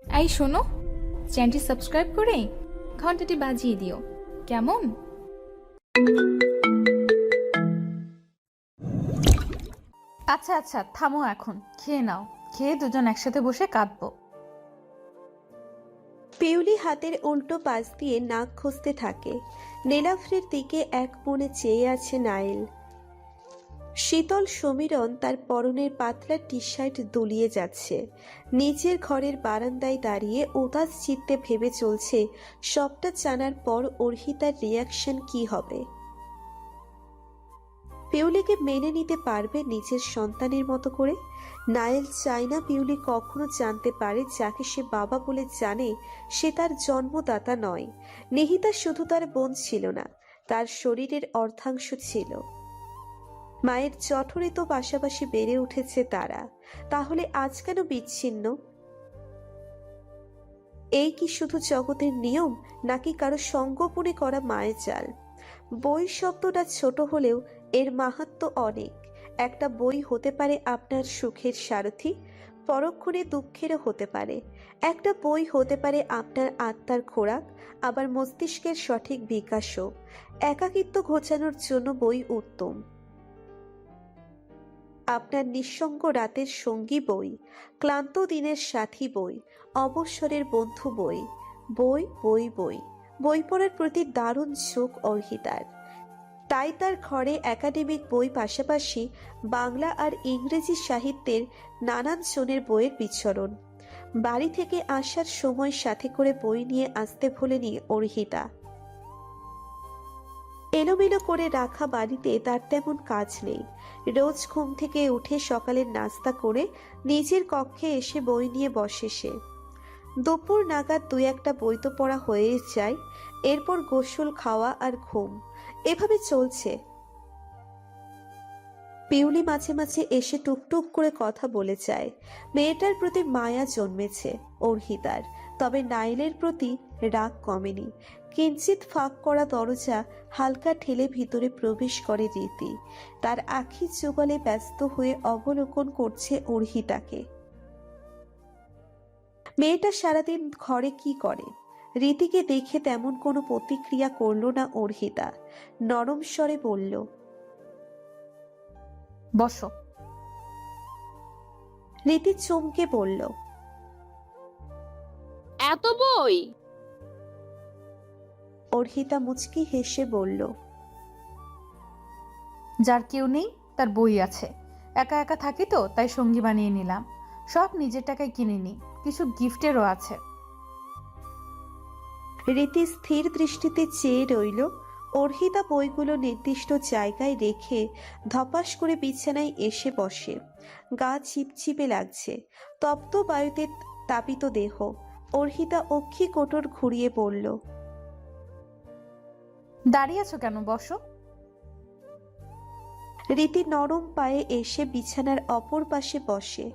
এই শোনো, চ্যানেলটি সাবস্ক্রাইব করে ঘন্টাটি বাজিয়ে দিও, কেমন? আচ্ছা আচ্ছা, থামো এখন, খেয়ে নাও। খেয়ে দুজন একসাথে বসে কাঁদবো। পিউলি হাতের উল্টো পাশ দিয়ে নাক ঘষতে থাকে। নীলাফ্রের দিকে এক মনে চেয়ে আছে নাইল। শীতল সমীরণ তার পরনের পাতলা টি শার্ট দুলিয়ে যাচ্ছে। নিজের ঘরের বারান্দায় দাঁড়িয়ে উদাস চিত্তে ভেবে চলছে সবটা জানার পর অর্হিতার রিয়াকশন কি হবে। পিউলিকে মেনে নিতে পারবে নিজের সন্তানের মতো করে? নায়েল চায় না পিউলি কখনো জানতে পারে যাকে সে বাবা বলে জানে সে তার জন্মদাতা নয়। নিহিতা শুধু তার বোন ছিল না, তার শরীরের অর্ধাংশ ছিল। মায়ের জঠরে তো পাশাপাশি বেড়ে উঠেছে তারা, তাহলে আজ কেন বিচ্ছিন্ন? এই কি শুধু জগতের নিয়ম, নাকি কারো সঙ্গোপনে করা মায়ের জাল? বই শব্দটা ছোট হলেও এর মাহাত্ম্য অনেক। একটা বই হতে পারে আপনার সুখের সারথি, পরক্ষণে দুঃখেরও হতে পারে। একটা বই হতে পারে আপনার আত্মার খোরাক, আবার মস্তিষ্কের সঠিক বিকাশও। একাকিত্ব ঘোচানোর জন্য বই উত্তম। আপনার নিঃসঙ্গ রাতের সঙ্গী বই, ক্লান্ত দিনের সাথী বই, অবসরের বন্ধু বই। বই বই বই, বই পড়ার প্রতি দারুণ ঝোঁক অর্হিতার। তাই তার ঘরে একাডেমিক বই পাশাপাশি বাংলা আর ইংরেজি সাহিত্যের নানান জনের বইয়ের বিচরণ। বাড়ি থেকে আসার সময় সাথে করে বই নিয়ে আসতে ভোলেনি অর্হিতা। এলোমেলো করে রাখা বাড়িতে তার তেমন কাজ নেই। রোজ ঘুম থেকে উঠে সকালের নাস্তা করে নিজের কক্ষে এসে বই নিয়ে বসে সে। দুপুর নাগাদ দুই একটা বই তো পড়া হয়ে যায়, এরপর গোসল, খাওয়া আর ঘুম, এভাবে চলছে। পিউলি মাঝে মাঝে এসে টুকটুক করে কথা বলে যায়। মেয়েটার প্রতি মায়া জন্মেছে অর্হিতার, তবে নাইলের প্রতি রাগ কমেনি। কিঞ্চিত ফাঁক করা দরজা হালকা ঠেলে ভিতরে প্রবেশ করে রীতি। তার আখি যুগলে ব্যস্ত হয়ে অবলোকন করছে অর্হিতাকে। মেয়েটা সারাদিন ঘরে কি করে? রীতিকে দেখে তেমন কোনো প্রতিক্রিয়া করল না অর্হিতা। নরম স্বরে বলল, বসো। রীতি চমকে বলল, এত বই? অর্হিতা মুচকি হেসে বলল, যার কেউ নেই তার বই আছে। একা একা থাকি তো, তাই সঙ্গী বানিয়ে নিলাম। সব নিজের টাকায় কিনে নি, কিছু গিফটেরও আছে। রীতি স্থির দৃষ্টিতে চেয়ে রইল। অর্হিতা বইগুলো নির্দিষ্ট জায়গায় রেখে ধপাস করে বিছানায় এসে বসে। গা চিপচিপে লাগছে, তপ্ত বায়ুতে তাপিত দেহ। অর্হিতা অক্ষি কোটর ঘুরিয়ে বলল, দাঁড়িয়ে আছো কেন, বসো। রীতি নরম পায়ে এসে বিছানার অপর পাশে বসে।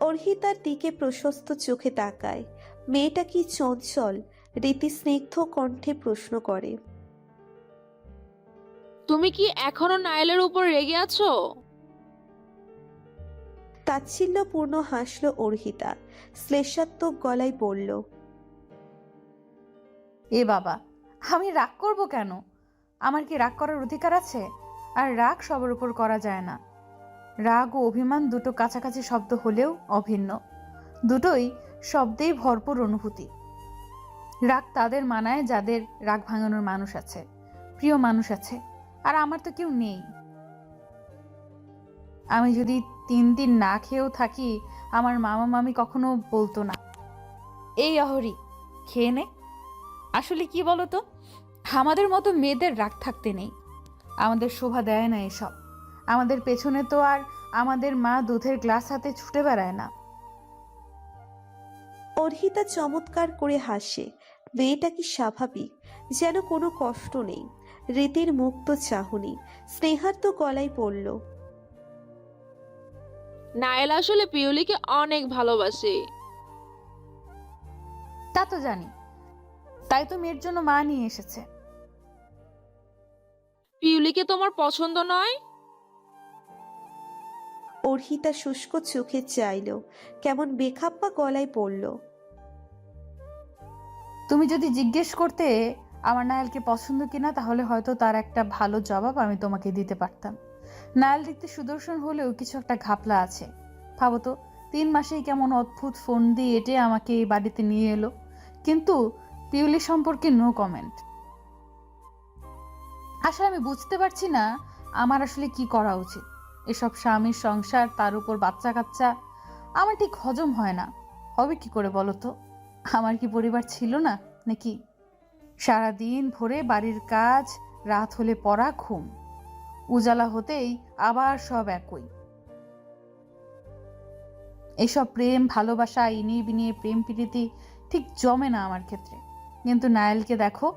অর্হিতার দিকে প্রশস্ত চোখে তাকায়। মেয়েটা কি চঞ্চল? রীতি স্নিগ্ধ কণ্ঠে প্রশ্ন করে, তুমি কি এখনো নাইলের উপর রেগে আছো? তাচ্ছিল্যপূর্ণ হাসল অর্হিতা, শ্লেষাত্মক গলায় বলল, এ বাবা, আমি রাগ করব কেন? আমার কি রাগ করার অধিকার আছে? আর রাগ সবার উপর করা যায় না। রাগ ও অভিমান দুটো কাছাকাছি শব্দ হলেও অভিন্ন। দুটোই শব্দেই ভরপুর অনুভূতি। রাগ তাদের মানায় যাদের রাগ ভাঙানোর মানুষ আছে, প্রিয় মানুষ আছে। আর আমার তো কেউ নেই। আমি যদি 3 দিন না খেয়েও থাকি, আমার মামা মামি কখনো বলতো না, এই অহরি খেয়ে নে। আসলে কি বলতো, আমাদের মতো মেয়েদের রাগ থাকতে নেই। আমাদের শোভা দেয় না এসব। আমাদের পেছনে তো আর আমাদের মা দুধের গ্লাস হাতে ছুটে বেড়ায় না। অর্হিতা চমৎকার করে হাসে। মেয়েটা কি স্বাভাবিক, যেন কোনো কষ্ট নেই। রীতির মুক্ত চাহনি স্নেহার্ত গলায় পড়ল, নাইল আসলে পিউলিকে অনেক ভালোবাসে। তা তো জানি, তাই তো মেয়ের জন্য মা নিয়ে এসেছে। পিউলিকে তোমার পছন্দ নয়? অর্হিতা শুষ্ক চোখে চাইল, কেমন বেখাপ্পা গলায় পড়ল, তুমি যদি জিজ্ঞেস করতে আমার নায়েলকে পছন্দ কিনা, তাহলে হয়তো তার একটা ভালো জবাব আমি তোমাকে দিতে পারতাম। নায়েল দেখতে সুদর্শন হলেও কিছু একটা ঘাপলা আছে। ভাবো তো, 3 মাসেই কেমন অদ্ভুত ফোন দিয়ে এটে আমাকে এই বাড়িতে নিয়ে এলো। কিন্তু পিউলি সম্পর্কে নো কমেন্ট। আসলে আমি বুঝতে পারছি না আমার আসলে কি করা উচিত। এসব স্বামীর সংসার, তার উপর বাচ্চা কাচ্চা, আমার ঠিক হজম হয় না। হবে কি করে বলো তো? আমার কি পরিবার ছিল না নাকি? সারাদিন ভরে বাড়ির কাজ, রাত হলে পড়া, ঘুম, উজালা হতেই আবার সব একই। এসব প্রেম ভালোবাসা, ইনিয়ে বিনিয়ে প্রেম প্রীতি ঠিক জমে না আমার ক্ষেত্রে। কিন্তু নায়েলকে দেখো,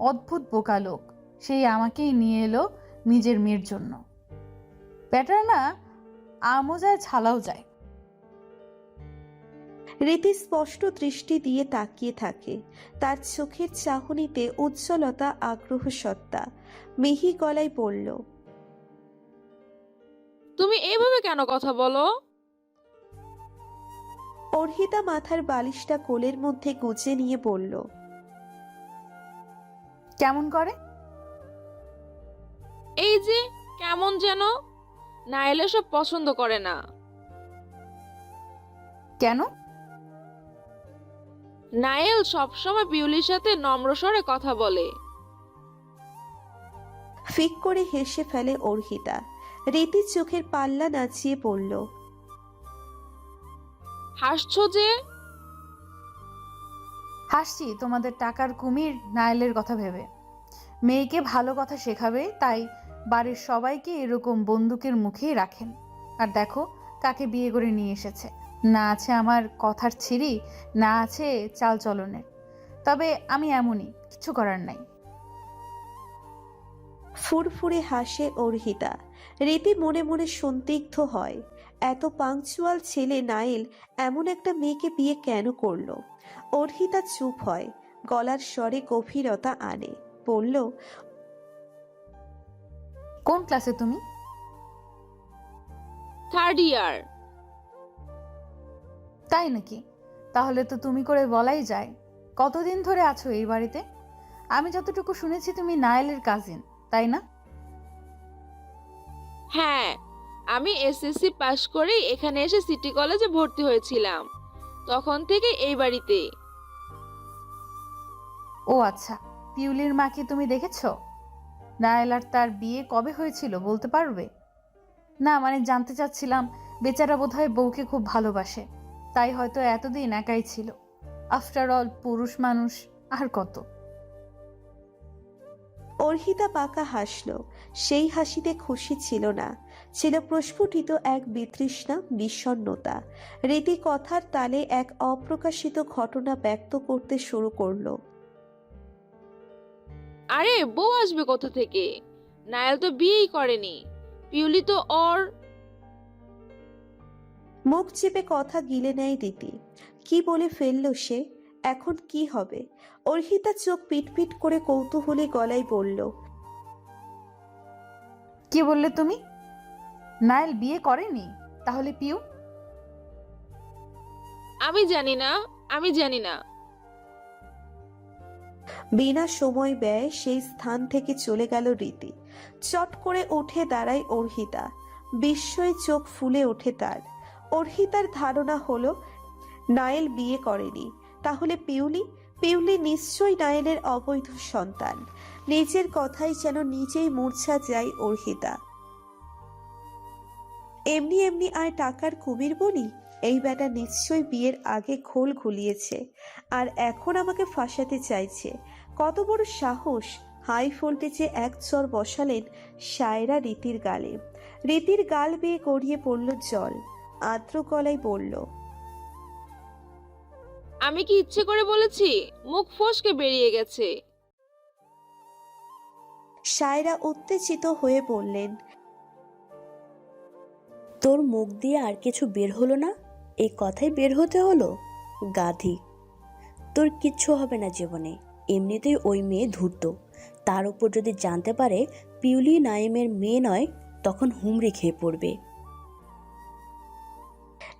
অদ্ভুত বোকা লোক। সেই আমাকেই নিয়ে এলো নিজের মেয়ের জন্য। ব্যাটার না আমও যায়, ছালাও যায়। রীতি স্পষ্ট দৃষ্টি দিয়ে তাকিয়ে থাকে। তার চোখের চাহনিতে উজ্জ্বলতা, আগ্রহ সত্তা। মিহি গলায় বলল, তুমি এইভাবে কেন কথা বলো? অর্হিতা মাথার বালিশটা কোলের মধ্যে গুজে নিয়ে বলল, কেমন করে? এই যে কেমন যেন। নাইল এসব পছন্দ করে না। কেন? নাইল সবসময় পিউলির সাথে নম্র স্বরে কথা বলে। ফিক করে হেসে ফেলে অর্হিতা। রীতির চোখের পাল্লা নাচিয়ে পড়ল, হাসছো যে? হাসছি তোমাদের টাকার কুমির নায়েলের কথা ভেবে। মেয়েকে ভালো কথা শেখাবে তাই বাড়ির সবাইকে এরকম বন্দুকের মুখেই রাখেন। আর দেখো কাকে বিয়ে করে নিয়ে এসেছে। না আছে আমার কথার ছিরি, না আছে চাল চলনের। তবে আমি এমনই, কিছু করার নাই। ফুরফুরে হাসে অর্হিতা। রীতি মনে মনে সন্দিগ্ধ হয়, এত পাংচুয়াল ছেলে নাইল এমন একটা মেয়েকে বিয়ে কেন করলো। অর্হিতা চুপ হয়, গলার স্বরে গভীরতা আনে। বলল, কোন ক্লাসে তুমি? 3rd ইয়ার। তাই নাকি? তাহলে তো তুমি করে বলাই যায়। কতদিন ধরে আছো এই বাড়িতে? আমি যতটুকু শুনেছি তুমি নায়েলের কাজিন, তাই না? হ্যাঁ, আমি এসএসসি পাশ করেই এখানে এসে সিটি কলেজে ভর্তি হয়েছিলাম। তখন থেকে এই বাড়িতে। ও আচ্ছা, পিউলির মাকে তুমি দেখেছো? নায়েল আর তার বিয়ে কবে হয়েছিল বলতে পারবে? না মানে জানতে চাচ্ছিলাম, বেচারা বোধহয় বউকে খুব ভালোবাসে, তাই হয়তো এতদিন একাই ছিল। আফটার অল পুরুষ মানুষ, আর কত। অর্হিতা বাঁকা হাসল। সেই হাসিতে খুশি ছিল না, ছিল প্রস্ফুটিত এক বিতৃষ্ণা, বিষণ্ণতা। রীতি কথার তালে এক অপ্রকাশিত ঘটনা ব্যক্ত করতে শুরু করলো। আরে বউ আসবে কোথা থেকে? নাইল তো বিয়েই করেনি। পিউলি তো ওর। মুখ চেপে কথা গিলে নেয় রীতি। কি বলে ফেললো সে? এখন কি হবে? অর্হিতা চোখ পিটপিট করে কৌতূহলী গলায় বলল, কি বললে তুমি? নায়েল বিয়ে করেনি? তাহলে পিউ? আমি জানি না, আমি জানি না। বিনা সময় ব্যয় সেই স্থান থেকে চলে গেল রীতি। চট করে উঠে দাঁড়ায় অর্হিতা। বিস্ময়ে চোখ ফুলে ওঠে তার। অর্হিতার ধারণা হলো নায়েল বিয়ে করেনি, তাহলে পিউলি? পিউলি নিশ্চয়ই নায়েলের অবৈধ সন্তান। নিজের কথাই যেন নিজেই মূর্ছা যায় অর্হিতা। এমনি এমনি আর টাকার কুমির বনি? এই বেটা নিশ্চয়ই বিয়ের আগে খোল ঘুলিয়েছে, আর এখন আমাকে ফাঁসাতে চাইছে। কত বড় সাহস! হাই ভোল্টেজে এক চর বসালেন সায়রা রীতির গালে। রীতির গাল বেয়ে গড়িয়ে পড়ল জল। আর্দ্র গলায় বলল, আমি কি ইচ্ছে করে বলেছি? মুখ ফসকে বেরিয়ে গেছে। সায়রা উত্তেজিত হয়ে বললেন, তোর মুখ দিয়ে আর কিছু বের হলো না? এই কথাই বের হতে হলো? গাধি! তোর কিচ্ছু হবে না জীবনে। এমনিতেই ওই মেয়ে ধূর্ত, তার উপর যদি জানতে পারে পিউলি নাইমের মেয়ে নয়, তখন হুমড়ি খেয়ে পড়বে।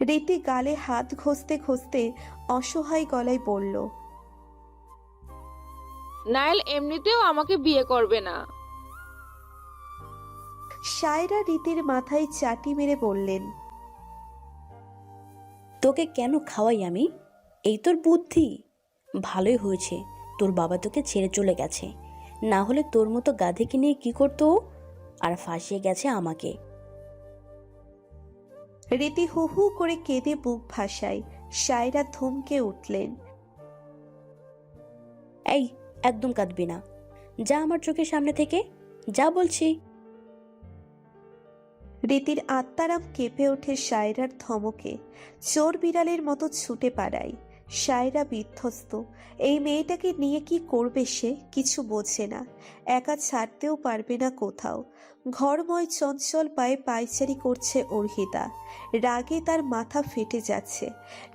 রীতি গালে হাত ঘষতে ঘষতে অসহায় গলায় বলল, নাইল এমনিতেও আমাকে বিয়ে করবে না। সায়রা রীতির মাথায় চাটি মেরে বললেন, তোকে কেন খাওয়াই আমি? এই তোর বুদ্ধি? ভালোই হয়েছে তোর বাবা তোকে ছেড়ে চলে গেছে, না হলে তোর মতো গাধেকে নিয়ে কি করতো ও? আর ফাঁসিয়ে গেছে আমাকে। রীতি হু হু করে কেঁদে বুক ভাসায়। সায়রা ধমকে উঠলেন, এই একদম কাঁদবি না, যা আমার চোখের সামনে থেকে, যা বলছি। রীতির আত্মারাম কেঁপে ওঠে সায়রার ধমকে, চোর বিড়ালের মতো ছুটে পালায়। সায়রা বিধ্বস্ত। এই মেয়েটাকে নিয়ে কি করবে সে কিছু বোঝে না, একা ছাড়তেও পারবে না কোথাও। ঘরময় চঞ্চল পায়ে পায়চারি করছে অর্হিতা, রাগে তার মাথা ফেটে যাচ্ছে।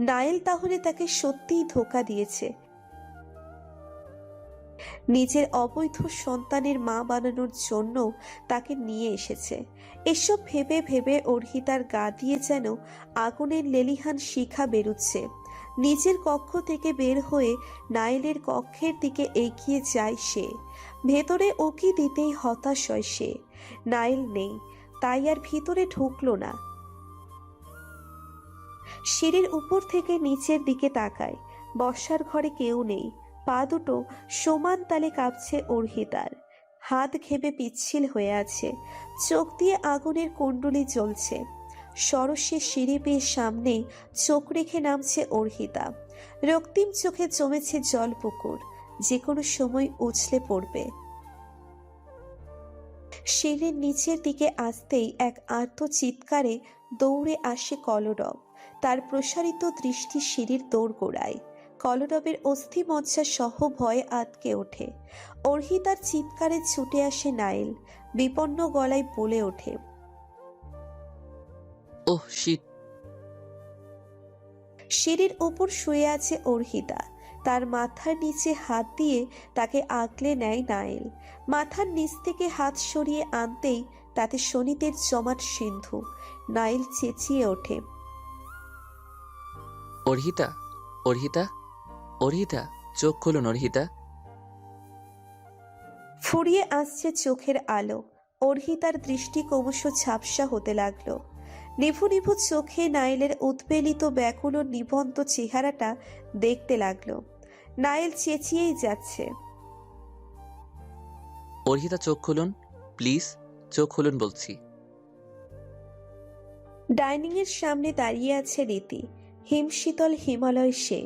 নায়েল তাহলে তাকে সত্যিই ধোঁকা দিয়েছে, নিজের অবৈধ সন্তানের মা বানানোর জন্য তাকে নিয়ে এসেছে। এসব ভেবে ভেবে অর্হিতার গা দিয়ে যেন আগুনের লেলিহান শিখা বেরুচ্ছে। নিজের কক্ষ থেকে বের হয়ে নাইলের কক্ষের দিকে এগিয়ে যায় সে। ভেতরে ওকি দিতেই হতাশ হয় সে। নাইল নেই, তাই আর ভিতরে ঢুকলো না। সিঁড়ির উপর থেকে নিচের দিকে তাকায়, বসার ঘরে কেউ নেই। পা দুটো সমান তালে কাঁপছে অর্হিতার, হাত ঘেমে পিচ্ছিল হয়ে আছে, চোখ দিয়ে আগুনের কুণ্ডলি জ্বলছে। সরসে সিঁড়ি পেয়ে সামনেই চোখ রেখে নামছে অর্হিতা। রক্তিম চোখে জমেছে জল পুকুর, যে কোনো সময় উছলে পড়বে। সিঁড়ির নিচের দিকে আসতেই এক আর্ত চিৎকারে দৌড়ে আসে কলরব। তার প্রসারিত দৃষ্টি সিঁড়ির দোরগোড়ায়। কলরবের অস্থি মজ্জা সহ ভয়ে আটকে ওঠে। অর্হিতার চিৎকারে ছুটে আসে নাইল, বিপন্ন গলায় বলে ওঠে, ওহ শিট। সিঁড়ির ওপর শুয়ে আছে অর্হিতা। তার মাথার নিচে হাত দিয়ে তাকে আগলে নেয় নাইল। মাথার নিচ থেকে হাত সরিয়ে আনতেই তাতে শনিতের জমাট সিন্ধু। নাইল চেঁচিয়ে ওঠে, অর্হিতা, অর্হিতা, অর্হিতা, চোখ খুলুন অর্হিতা। ফুরিয়ে আসছে চোখের আলো। অর্হিতার দৃষ্টি ক্রমশ ঝাপসা হতে লাগলো। নিভু নিভু চোখে নাইলের উদ্বেলিত ব্যাকুল ও নিবন্ত চেহারাটা দেখতে লাগলো। নাইল চেঁচিয়েই যাচ্ছে, অর্হিতা চোখ খুলুন প্লিজ, চোখ খুলুন বলছি। ডাইনিং এর সামনে দাঁড়িয়ে আছে রীতি, হিমশীতল হিমালয় সে।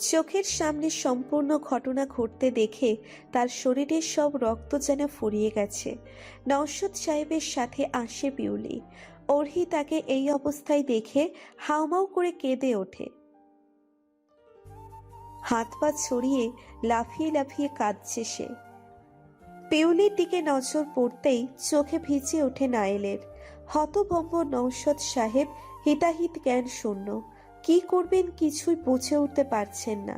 চোখের সামনে সম্পূর্ণ ঘটনা ঘটতে দেখে তার শরীরের সব রক্ত যেন ফুরিয়ে গেছে। নওশাদ সাহেবের সাথে আসে পিউলি। অর্হিতাকে এই অবস্থায় দেখে হাউমাউ করে কেঁদে ওঠে, হাত পা ছড়িয়ে লাফিয়ে লাফিয়ে কাঁদছে সে। পিউলির দিকে নজর পড়তেই চোখে ভিজে ওঠে নাইলের। হতভম্ব নওশাদ সাহেব হিতাহিত জ্ঞান শূন্য, কি করবেন কিছুই বুঝে উঠতে পারছেন না।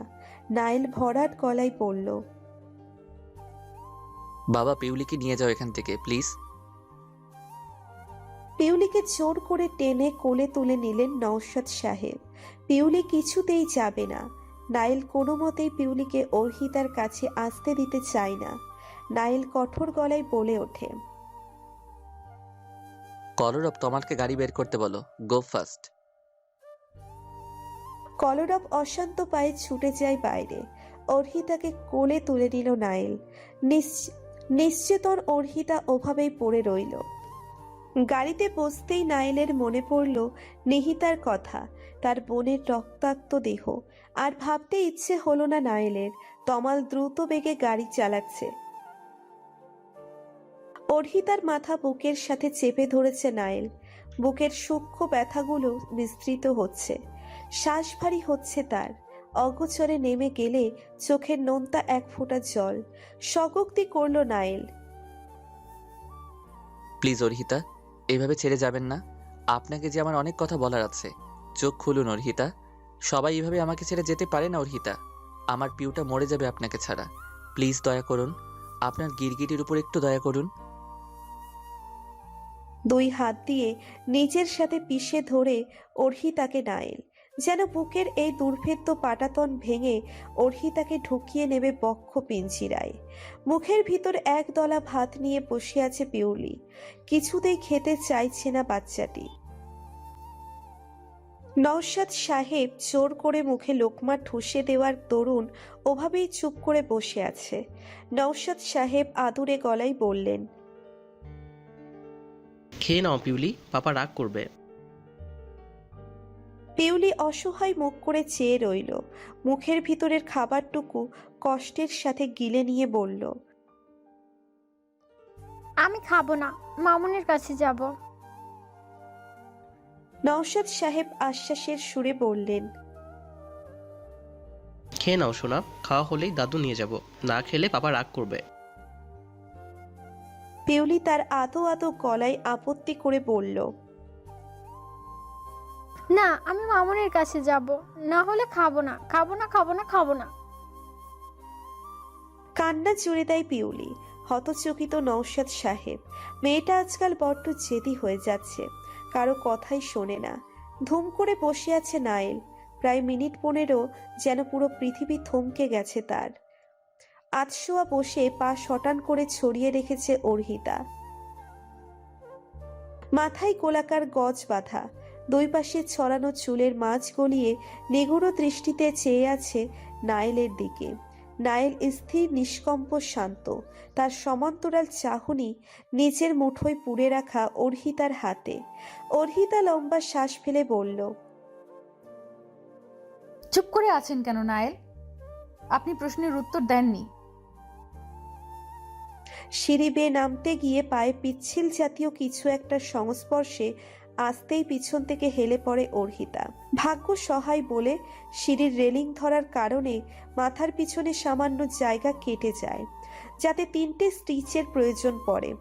নাইল ভরাট গলায় বলল, বাবা পিউলিকে নিয়ে যাও এখান থেকে প্লিজ। পিউলিকে জোর করে টেনে কোলে তুলে নিলেন নওশাদ সাহেব। পিউলি কিছুতেই যাবে না। নাইল কোনো মতেই পিউলিকে অর্হিতার কাছে আসতে দিতে চায় না। নাইল কঠোর গলায় বলে ওঠে, কলরব তোমাকে গাড়ি বের করতে বলো, গো ফাস্ট। কলরব অশান্ত পায়ে ছুটে যায় বাইরে। অর্হিতাকে কোলে তুলে নিল নাইল। নিশ্চেতন অর্হিতা ওভাবেই পড়ে রইল। গাড়িতে বসতেই নাইলের মনে পড়ল নিহিতার কথা, তার বোনের রক্তাক্ত দেহ। আর ভাবতে ইচ্ছে হলো না নাইলের। তমাল দ্রুত বেগে গাড়ি চালাচ্ছে। অর্হিতার মাথা বুকের সাথে চেপে ধরেছে নাইল। বুকের সূক্ষ্ম ব্যথাগুলো বিস্তৃত হচ্ছে, শ্বাস ভারী হচ্ছে তার। অগোচরে নেমে গেলে চোখের নোনতা এক ফোঁটা জল। স্বগোক্তি করল নাইল, প্লিজ অর্হিতা, এইভাবে ছেড়ে যাবেন না। আপনাকে যে আমার অনেক কথা বলার আছে, চোখ খুলুন অর্হিতা। সবাই এভাবে আমাকে ছেড়ে যেতে পারে না অর্হিতা। আমার পিউটা মরে যাবে আপনাকে ছাড়া। প্লিজ দয়া করুন, আপনার গিরগিটির উপর একটু দয়া করুন। দুই হাত দিয়ে নিজের সাথে পিষে ধরে অর্হিতাকে নাইল। যেন বুকের এই দুর্ভেদ্য পাটাতন ভেঙে অর্হিতাকে ঢুকিয়ে নেবে বক্ষ পিঞ্জিরায়। মুখের ভিতর এক দলা ভাত নিয়ে বসে আছে পিউলি, কিছুতেই খেতে চাইছে না বাচ্চাটি। নওশাদ সাহেব জোর করে মুখে লোকমা ঠুসে দেওয়ার দরুন ওভাবেই চুপ করে বসে আছে। নওশাদ সাহেব আদুরে গলায় বললেন, খেয়ে নাও পিউলি, পাপা রাগ করবে। পিউলি অসহায় মুখ করে চেয়ে রইল। মুখের ভিতরের খাবারটুকু কষ্টের সাথে গিলে নিয়ে বলল, আমি খাবো না, মামুনের কাছে যাব। নওশাদ সাহেব আশ্বাসের সুরে বললেন, খেয়ে নাও সোনা, খাওয়া হলেই দাদু নিয়ে যাব, না খেলে পাপা রাগ করবে। পিউলি তার আদো আদো গলায় আপত্তি করে বলল, না, আমি মামুনের কাছে যাব, না হলে খাবো না, খাবো না, খাবো না, খাবো না। কান্না জুড়ে দেয় পিউলি। হতচকিত নওশাদ সাহেব। মেয়েটা আজকাল বড্ড জেদি হয়ে যাচ্ছে, কারো কথাই শোনে না। ধুম করে বসে আছে নাইল। প্রায় মিনিট 15 যেন পুরো পৃথিবী থমকে গেছে তার। আতশোয়া বসে পা শটান করে ছড়িয়ে রেখেছে অর্হিতা। মাথায় গোলাকার গজ বাঁধা, দুই পাশে ছড়ানো চুলের মাঝ গলিয়ে নিগুড় দৃষ্টিতে চেয়ে আছে নাইলের দিকে। নাইল স্থির, নিষ্কম্প, শান্ত। তার সমান্তরাল চাহনি নিচের মুঠোয় পুড়ে রাখা অর্হিতার হাতে। অর্হিতা লম্বা শ্বাস ফেলে বলল, চুপ করে আছেন কেন নাইল? আপনি প্রশ্নের উত্তর দেননি। সিঁড়ি বেয়ে নামতে গিয়ে পায়ে পিচ্ছিল জাতীয় কিছু একটা সংস্পর্শে আসতেই পিছন থেকে হেলে পড়ে অর্হিতা। ভাগ্য সহায় বলে সিঁড়ির রেলিং ধরার কারণে মাথার পিছনে সামান্য জায়গা কেটে যায়, যাতে 3টে স্টিচের প্রয়োজন পড়ে।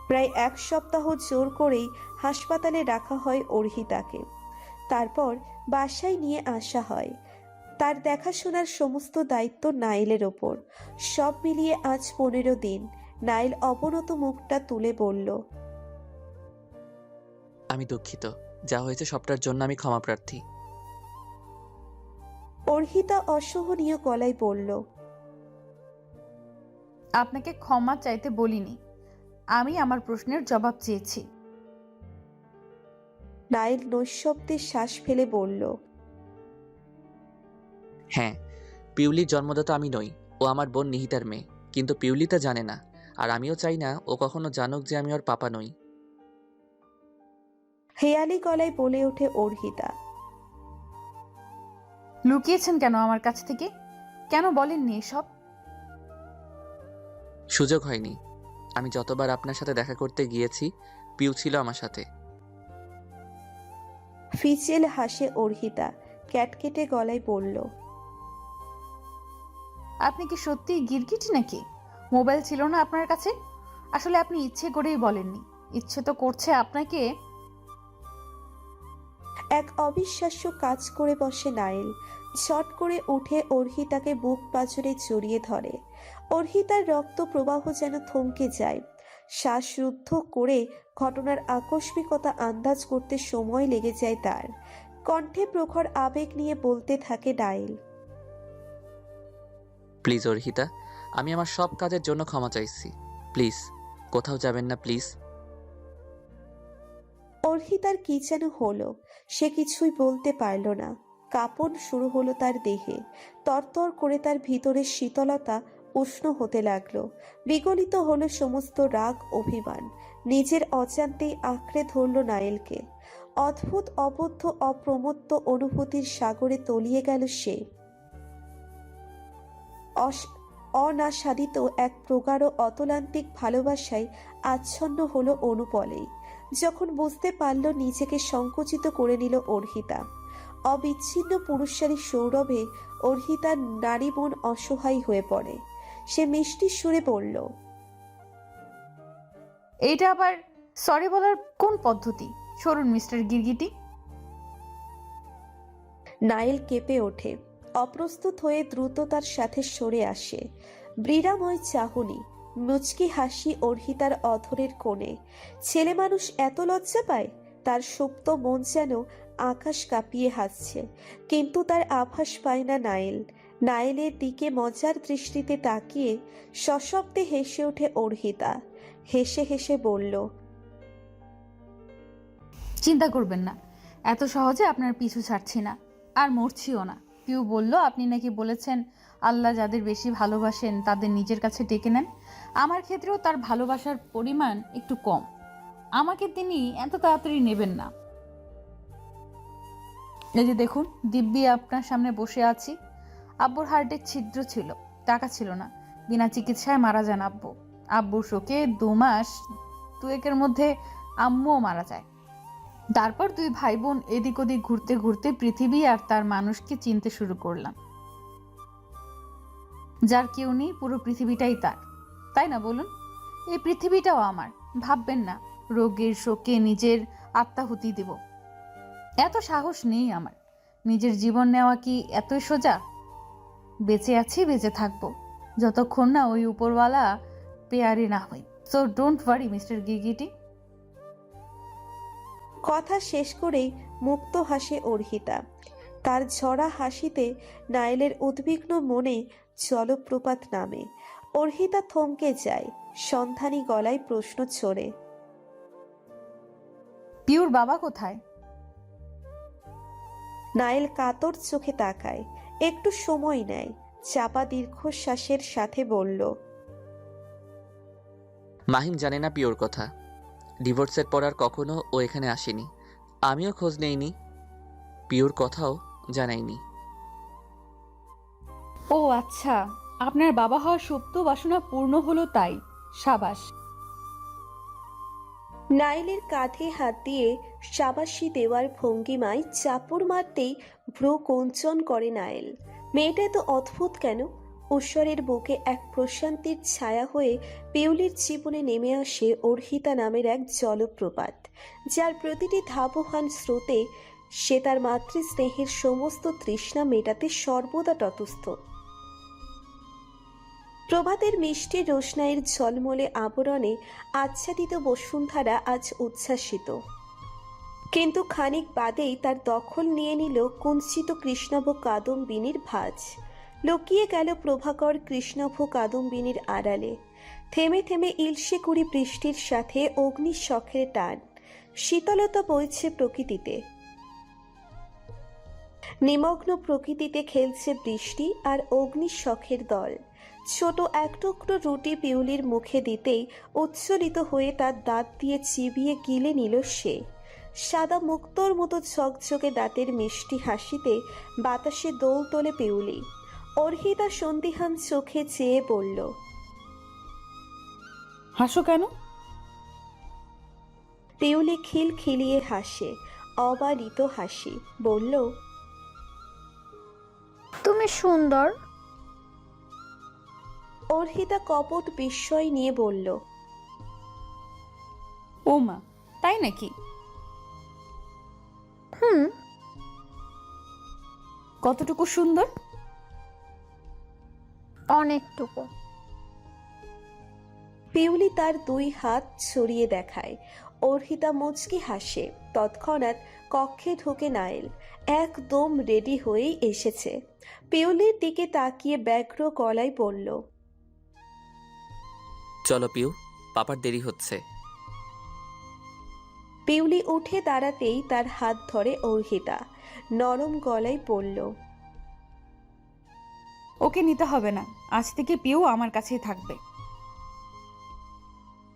প্রায় 1 সপ্তাহ জোর করেই হাসপাতালে রাখা হয় অর্হিতাকে। তারপর বাসায় নিয়ে আসা হয়। তার দেখাশোনার সমস্ত দায়িত্ব নাইলের ওপর। সব মিলিয়ে আজ 15 দিন। নাইল অবনত মুখটা তুলে বলল, আমি দুঃখিত, যা হয়েছে সবটার জন্য আমি ক্ষমা প্রার্থী। অর্হিতা অসহনীয় গলায় বলল, আপনাকে ক্ষমা চাইতে বলিনি, আমি আমার প্রশ্নের জবাব চেয়েছি। নাইল নৈঃশব্দে শ্বাস ফেলে বলল, হ্যাঁ, পিউলির জন্মদাতা আমি নই, ও আমার বোন নিহিতার মেয়ে। কিন্তু পিউলি তা জানে না, আর আমিও চাই না ও কখনো জানুক যে আমি ওর পাপা নই। হেয়ালি গলায় বলে ওঠে অর্হিতা। লুকিয়েছেন কেন আমার কাছ থেকে? কেন বলেননি এসব? সুযোগ হয়নি। আমি যতবার আপনার সাথে দেখা করতে গিয়েছি, পিউ ছিল আমার সাথে। ফিচেল হাসে অর্হিতা, ক্যাটকেটে গলায় বলল, আপনি কি সত্যিই গিরগিটি নাকি? মোবাইল ছিল না আপনার কাছে? আসলে আপনি ইচ্ছে করেই বলেননি, ইচ্ছে তো করছে আপনাকে। এক অবিশ্বাস্য কাজ করে বসে নাইল। শট করে উঠে অর্হিতাকে বুক পাঁজরে জড়িয়ে ধরে। অর্হিতার রক্ত প্রবাহ যেন থমকে যায়। শ্বাসরুদ্ধ করে ঘটনার আকস্মিকতা আন্দাজ করতে সময় লেগে যায় তার। কণ্ঠে প্রখর আবেগ নিয়ে বলতে থাকে নাইল, প্লিজ অর্হিতা, আমি আমার সব কাজের জন্য ক্ষমা চাইছি। প্লিজ কোথাও যাবেন না, প্লিজ। অর্হিতার কি যেন হলো, সে কিছুই বলতে পারল না। কাঁপন শুরু হলো তার দেহে। তরতর করে তার ভিতরের শীতলতা উষ্ণ হতে লাগলো। বিগলিত হলো সমস্ত রাগ, অভিমান। নিজের অজান্তেই আঁকড়ে ধরল নাইলকে। অদ্ভুত, অবদ্ধ, অপ্রমত্ত অনুভূতির সাগরে তলিয়ে গেল সে। অনাস্বাদিত এক প্রগাঢ় অতলান্তিক ভালোবাসায় আচ্ছন্ন হলো অনুপলেই। যখন বুঝতে পারল নিজেকে সংকুচিত করে নিল অর্হিতা। অবিচ্ছিন্ন পুরুষালী সৌরভে অর্হিতার নারী মন অসহায় হয়ে পড়ে। সে মিষ্টি সুরে বলল, এইটা আবার সরি বলার কোন পদ্ধতি? সরুন মিস্টার গিরগিটি। নাইল কেঁপে ওঠে। অপ্রস্তুত হয়ে দ্রুত তার সাথে সরে আসে। বীরাময় চাহনি, মুচকি হাসি অর্হিতার অধরের কোণে। ছেলে মানুষ এত লজ্জা পায়? তার সুপ্ত মন যেন আকাশ কাঁপিয়ে হাসছে, কিন্তু তার আভাস পায় না নাইল। নাইলের দিকে মজার দৃষ্টিতে তাকিয়ে সশব্দে হেসে ওঠে অর্হিতা। হেসে হেসে বলল, চিন্তা করবেন না, এত সহজে আপনার পিছু ছাড়ছি না, আর মরছিও না। পিউ বলল আপনি নাকি বলেছেন আল্লাহ যাদের বেশি ভালোবাসেন তাদের নিজের কাছে ডেকে নেন। আমার ক্ষেত্রেও তার ভালোবাসার পরিমাণ একটু কম, আমাকে তিনি এত তাড়াতাড়ি নেবেন না। এই যে দেখুন, দিব্যি আপনার সামনে বসে আছি। আব্বুর হার্টে ছিদ্র ছিল, টাকা ছিল না, বিনা চিকিৎসায় মারা যান আব্বু। আব্বুর শোকে 2 মাস 2-1-এর মধ্যে আম্মুও মারা যায়। তারপর 2 ভাই বোন এদিক ওদিক ঘুরতে ঘুরতে পৃথিবী আর তার মানুষকে চিনতে শুরু করলাম। যার কেউ নেই, পুরো পৃথিবীটাই তার, তাই না বলুন? এই পৃথিবীটাও আমার। ভাববেন না রোগের শোকে নিজের আত্মাহুতি দেব, এত সাহস নেই আমার। নিজের জীবন নেওয়া কি এতই সোজা? বেঁচে আছি, বেঁচে থাকবো, যতক্ষণ না ওই উপরওয়ালা পেয়ারে না হই। সো ডোন্ট ওয়ারি মিস্টার গিরগিটি। কথা শেষ করেই মুক্ত হাসে অর্হিতা। তার ঝরা হাসিতে নাইলের উদ্বিগ্ন মনে জলপ্রপাত নামে। অর্হিতা থমকে যায়, সন্ধানী গলায় প্রশ্ন ছড়ে, পিউর বাবা কোথায়? নাইল কাতর চোখে তাকায়, একটু সময় নেয়, চাপা দীর্ঘশ্বাসের সাথে বলল, মাহিম জানে না পিওর কথা। ডিভোর্সের পর আর কখনো ও এখানে আসেনি, আমিও খোঁজ নেইনি, পিওর কথাও জানাইনি। ও আচ্ছা, আপনার বাবা হওয়ার সুপ্ত বাসনা পূর্ণ হলো তাই। সাবাস। নাইলের কাঁধে হাত দিয়ে শাবাশি দেওয়ার ভঙ্গিমায় চাপড় মারতেই ভ্রু কুঞ্চন করে নাইল। মেয়েটা তো অদ্ভুত কেন? ঊশ্বরের বুকে এক প্রশান্তির ছায়া হয়ে পিউলির জীবনে নেমে আসে অর্হিতা নামের এক জলপ্রপাত, যার প্রতিটি ধাবহান স্রোতে সে তার মাতৃস্নেহের সমস্ত তৃষ্ণা মেটাতে সর্বদা তটস্থ। প্রভাতের মিষ্টি রোশনাইয়ের ঝলমলে আবরণে আচ্ছাদিত বসুন্ধরা আজ উচ্ছ্বাসিত, কিন্তু খানিক বাদেই তার দখল নিয়ে নিল কুঞ্চিত কৃষ্ণাভ কাদম্বিনীর ভাঁজ। লুকিয়ে গেল প্রভাকর কৃষ্ণাভ কাদম্বিনীর আড়ালে। থেমে থেমে ইলশে কুড়ি বৃষ্টির সাথে অগ্নিশখের টান। শীতলতা বইছে প্রকৃতিতে, নিমগ্ন প্রকৃতিতে খেলছে বৃষ্টি আর অগ্নিশখের দল। ছোট এক টুকরো রুটি পিউলির মুখে দিতেই উচ্ছ্বলিত হয়ে তার দাঁত দিয়ে চিবিয়ে গিলে নিল সে। সাদা মুক্তোর মতো ঝকঝকে দাঁতের মিষ্টি হাসিতে বাতাসে দোল তোলে পিউলি। অর্হিতা সন্দিহান চোখে চেয়ে বলল, হাসো কেন? পিউলি খিলখিলিয়ে হাসে, অবারিত হাসি, বলল, তুমি সুন্দর। অর্হিতা কপট বিস্ময় নিয়ে বলল, ও মা, তাই নাকি? হুম। কতটুকু সুন্দর? অনেকটুকু। পিউলি তার 2 হাত ছড়িয়ে দেখায়। অর্হিতা মুচকি হাসে। তৎক্ষণাৎ কক্ষে ঢুকে নাইল, একদম রেডি হয়েই এসেছে। পিউলির দিকে তাকিয়ে ব্যগ্র গলায় বলল, চলো পিউ, পাপার দেরি হচ্ছে। পিউলি উঠে দাঁড়াতেই তার হাত ধরে অর্হিতা, নরম গলায় বলল, ওকে নিতে হবে না, আজ থেকে পিউ আমার কাছেই থাকবে।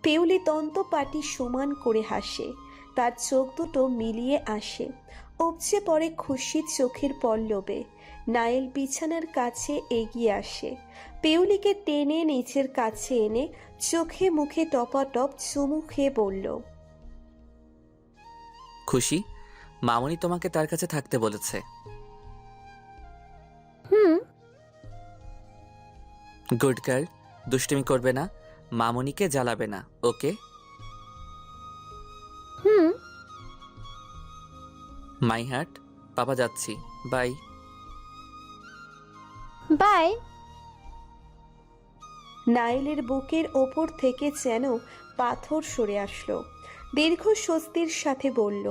পিউলি দন্তপাটি সমান করে হাসে, তার চোখ দুটো মিলিয়ে আসে, উপচে পড়ে খুশির চোখের পল্লবে। নাইল বিছানার কাছে এগিয়ে আসে, পিউলিকে টেনে নিচের কাছে এনে চোখে মুখে টপাটপ চুমু খেয়ে বলল, খুশি? মামনি তোমাকে তার কাছে থাকতে বলেছে। হুম। গুড গার্ল, দুষ্টুমি করবে না, মামনিকে জ্বালাবে না, ওকে? হুম। মাই হার্ট, পাপা যাচ্ছি, বাই। বাই। নাইলের বুকের ওপর থেকে যেন পাথর সরে আসলো। দীর্ঘ স্বস্তির সাথে বলল,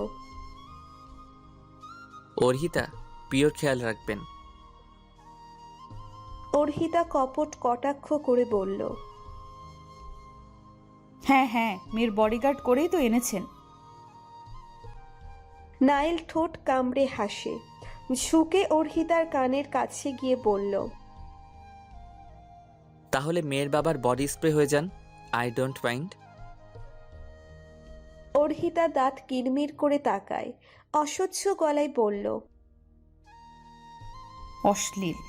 অর্হিতা, প্রিয়র খেয়াল রাখবেন। অর্হিতা কপট কটাক্ষ করে বলল, হ্যাঁ হ্যাঁ, মেয়ের বডিগার্ড করেই তো এনেছেন। নাইল ঠোঁট কামড়ে হাসে, ঝুঁকে অর্হিতার কানের কাছে গিয়ে বলল, তাহলে মেয়ের বাবার বডি স্প্রে হয়ে যান, আই ডোন্ট মাইন্ড। অর্হিতা দাঁত কিরমির করে তাকায়, অসহ্য গলায় বলল, অশ্লীল।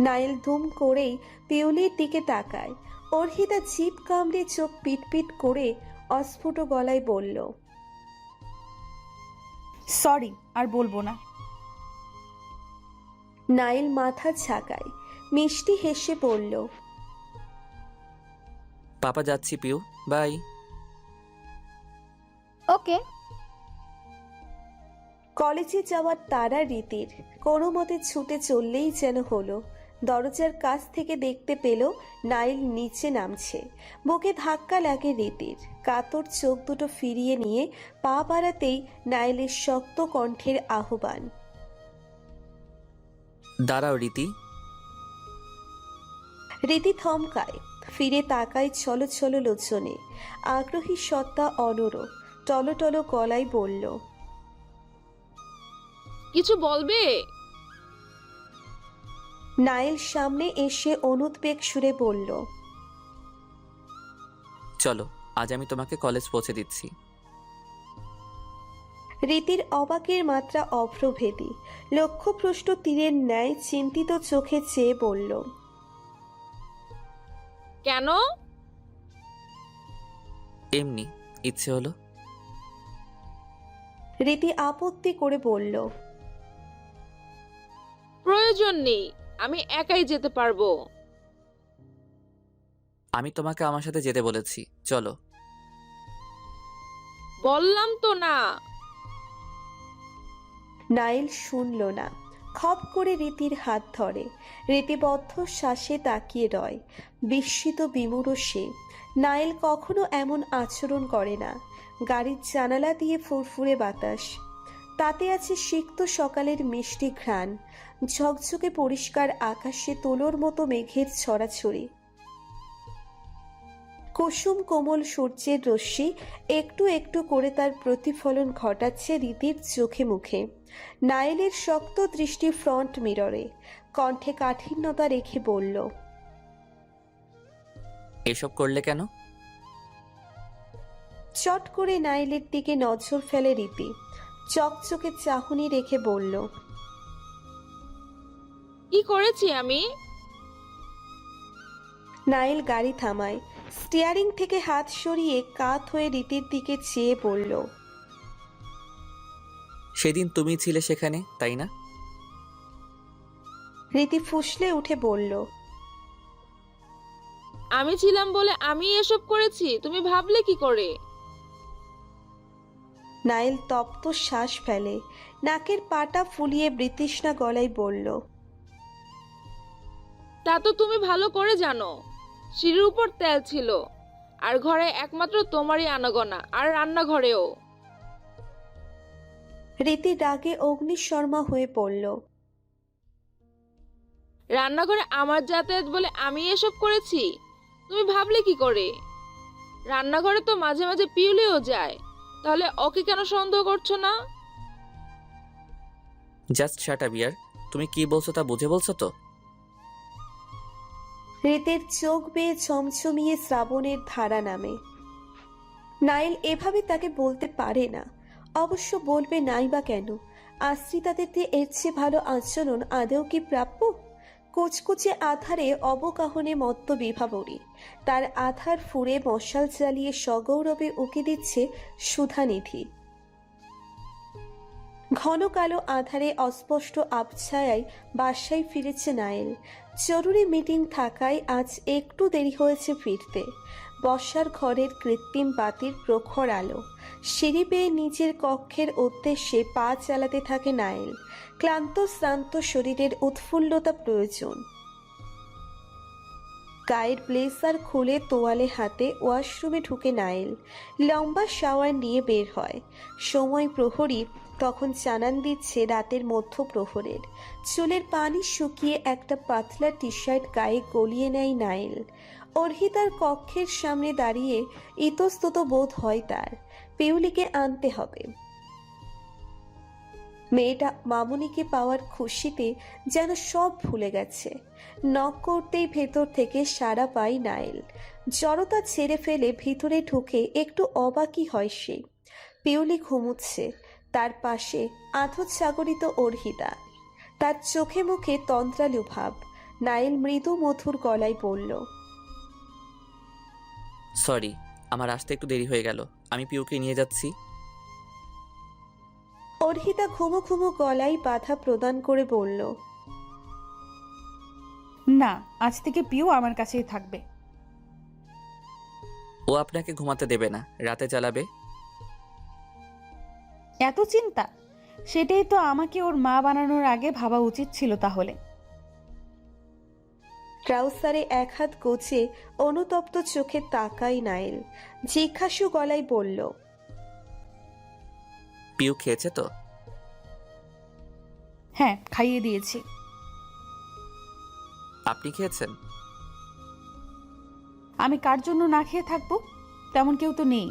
নাইল ধুম করেই পিউলির দিকে তাকায়। অর্হিতা জিভ কামড়ে চোখ পিটপিট করে অস্ফুট গলায় বলল, সরি, আর বলবো না। নাইল মাথা ঝাঁকায়, মিষ্টি হেসে বলল, পাপা যাচ্ছি পিউ, বাই। ওকে। কলেজে যাওয়ার তাড়া রীতির, কোনো মতে ছুটে চললেই যেন হলো। দরজার কাছ থেকে দেখতে পেল নাইল নিচে নামছে। বুকে ধাক্কা লাগে রীতির, কাতর চোখ দুটো ফিরিয়ে নিয়ে পা বাড়াতেই নাইলের শক্ত কণ্ঠের আহ্বান, দাঁড়াও রীতি। রীতি থমকায়, ফিরে তাকায় ছলো ছলো লোচনে, আগ্রহী সত্তা অনড়, টলটলো গলায় বলল, কিছু বলবে? নাইল সামনে এসে অনুদ্বেগ সুরে বলল, চলো, আজ আমি তোমাকে কলেজ পৌঁছে দিচ্ছি। রীতির অবাকের মাত্রা অভ্রভেদী, লক্ষ্যভ্রষ্ট তীরের ন্যায় চিন্তিত চোখে চেয়ে বলল, কেন? এমনি, ইচ্ছে হলো। রীতি আপত্তি করে বলল, প্রয়োজন নেই, আমি একাই যেতে পারবো। আমি তোমাকে আমার সাথে যেতে বলেছি, চলো। বললাম তো না। নাইল শুনল না, খপ করে রীতির হাত ধরে। রীতিবদ্ধ শ্বাসে তাকিয়ে রয়, বিস্মিত বিমূঢ় সে। নাইল কখনো এমন আচরণ করে না। গাড়ির জানালা দিয়ে ফুরফুরে বাতাস, তাতে আছে সিক্ত সকালের মিষ্টি ঘ্রাণ, ঝকঝকে পরিষ্কার আকাশে তোলোর মতো মেঘের ছড়াছড়ি। কুসুম কোমল সূর্যের রশ্মি একটু একটু করে তার প্রতিফলন ঘটাচ্ছে রীতির চোখে মুখে। নাইলের শক্ত দৃষ্টি ফ্রন্ট মিররে, কণ্ঠে কাঠিন্যতা রেখে বলল, এসব করলে কেন? চট করে নাইলের দিকে নজর ফেলে রীতি, চকচকে চাহনি রেখে বলল, কি করেছি আমি? নাইল গাড়ি থামায়, স্টিয়ারিং থেকে হাত সরিয়ে কাত হয়ে রীতির দিকে চেয়ে বলল, সেদিন তুমি ছিলে সেখানে, তাই না? রীতি ফুঁসলে উঠে বলল, আমি ছিলাম বলে আমি এসব করেছি, তুমি ভাবলে কি করে? নাইল তপ্ত শ্বাস ফেলে, নাকের পাটা ফুলিয়ে বৃতৃষ্ণা গলায় বলল, তা তো তুমি ভালো করে জানো। সিঁড়ির উপর তেল ছিল, আর ঘরে একমাত্র তোমারই আনাগোনা, আর রান্নাঘরেও। রীতি রাগে অগ্নিশর্মা হয়ে পড়ল, রান্নাঘরে আমার যাতায়াত বলে আমি এসব করেছি, তুমি ভাবলে কি করে? রান্নাঘরে তো মাঝে মাঝে পিউলিও যায়, তাহলে ওকে কেন সন্দেহ করছো না? জাস্ট শাট আপ ইয়ার, তুমি কি বলছো তা বুঝে বলছো তো? রীতির চোখ বেয়ে ছমছমিয়ে শ্রাবণের ধারা নামে। নাইল এভাবে তাকে বলতে পারে না, অবশ্য বলবে নাই বা কেন। আশ্রিতাদের দিয়ে এর চেয়ে ভালো আচরণ আদেও কি প্রাপ্য? কুচকুচে আধারে অবগাহনে মত্ত বিভাবরী, তার আধার ফুঁড়ে মশাল জ্বালিয়ে সগৌরবে উকি দিচ্ছে সুধানিধি। ঘন কালো আধারে অস্পষ্ট আবছায়ায় বাসায় ফিরেছে নাইল। জরুরি মিটিং থাকায় আজ একটু দেরি হয়েছে ফিরতে। বসার ঘরের কৃত্রিম বাতির প্রখর আলো, সিঁড়ি বেয়ে নিজের কক্ষের উদ্দেশ্যে পা চালাতে থাকে নাইল। ক্লান্ত শ্রান্ত শরীরের উৎফুল্লতা প্রয়োজন। গায়ের ব্লেজার খুলে তোয়ালে হাতে ওয়াশরুমে ঢুকে নাইল লম্বা শাওয়ার নিয়ে বের হয়। সময় প্রহরী তখন জানান দিচ্ছে রাতের মধ্যপ্রহরের। চুলের পানি শুকিয়ে একটা পাতলা টি শার্ট গায়ে গলিয়ে নেয় নাইল। অর্হিতার কক্ষের সামনে দাঁড়িয়ে ইতস্তত বোধ হয় তার। পিউলিকে আনতে হবে। মেয়েটা মামুনিকে পাওয়ার খুশিতে যেন সব ভুলে গেছে। নক করতেই ভেতর থেকে সাড়া পায় নাইল। জড়তা ছেড়ে ফেলে ভিতরে ঢুকে একটু অবাকই হয় সে। পিউলি ঘুমুচ্ছে, তার পাশে আধোচ্ছাগরিত অর্হিতা, তার চোখে মুখে তন্দ্রালু ভাব। নাইল মৃদু মধুর গলায় বলল, সরি, আমার আসতে একটু দেরি হয়ে গেল। আমি পিউকে নিয়ে যাচ্ছি। অর্হিতা ঘুমো ঘুমো গলায় বাধা প্রদান করে বলল, না, আজ থেকে পিউ আমার কাছেই থাকবে। ও আপনাকে ঘুমাতে দেবে না, রাতে চালাবে। এত চিন্তা? সেটাই তো আমাকে ওর মা বানানোর আগে ভাবা উচিত ছিল তাহলে। ট্রাউসারে এক হাত গোছে অনুতপ্ত চোখে তাকায় নাইল। জিজ্ঞাসু গলায় বলল, পিউ খেয়েছে তো? হ্যাঁ, খাইয়ে দিয়েছি। আপনি খেয়েছেন? আমি কার জন্য না খেয়ে থাকবো? তেমন কেউ তো নেই।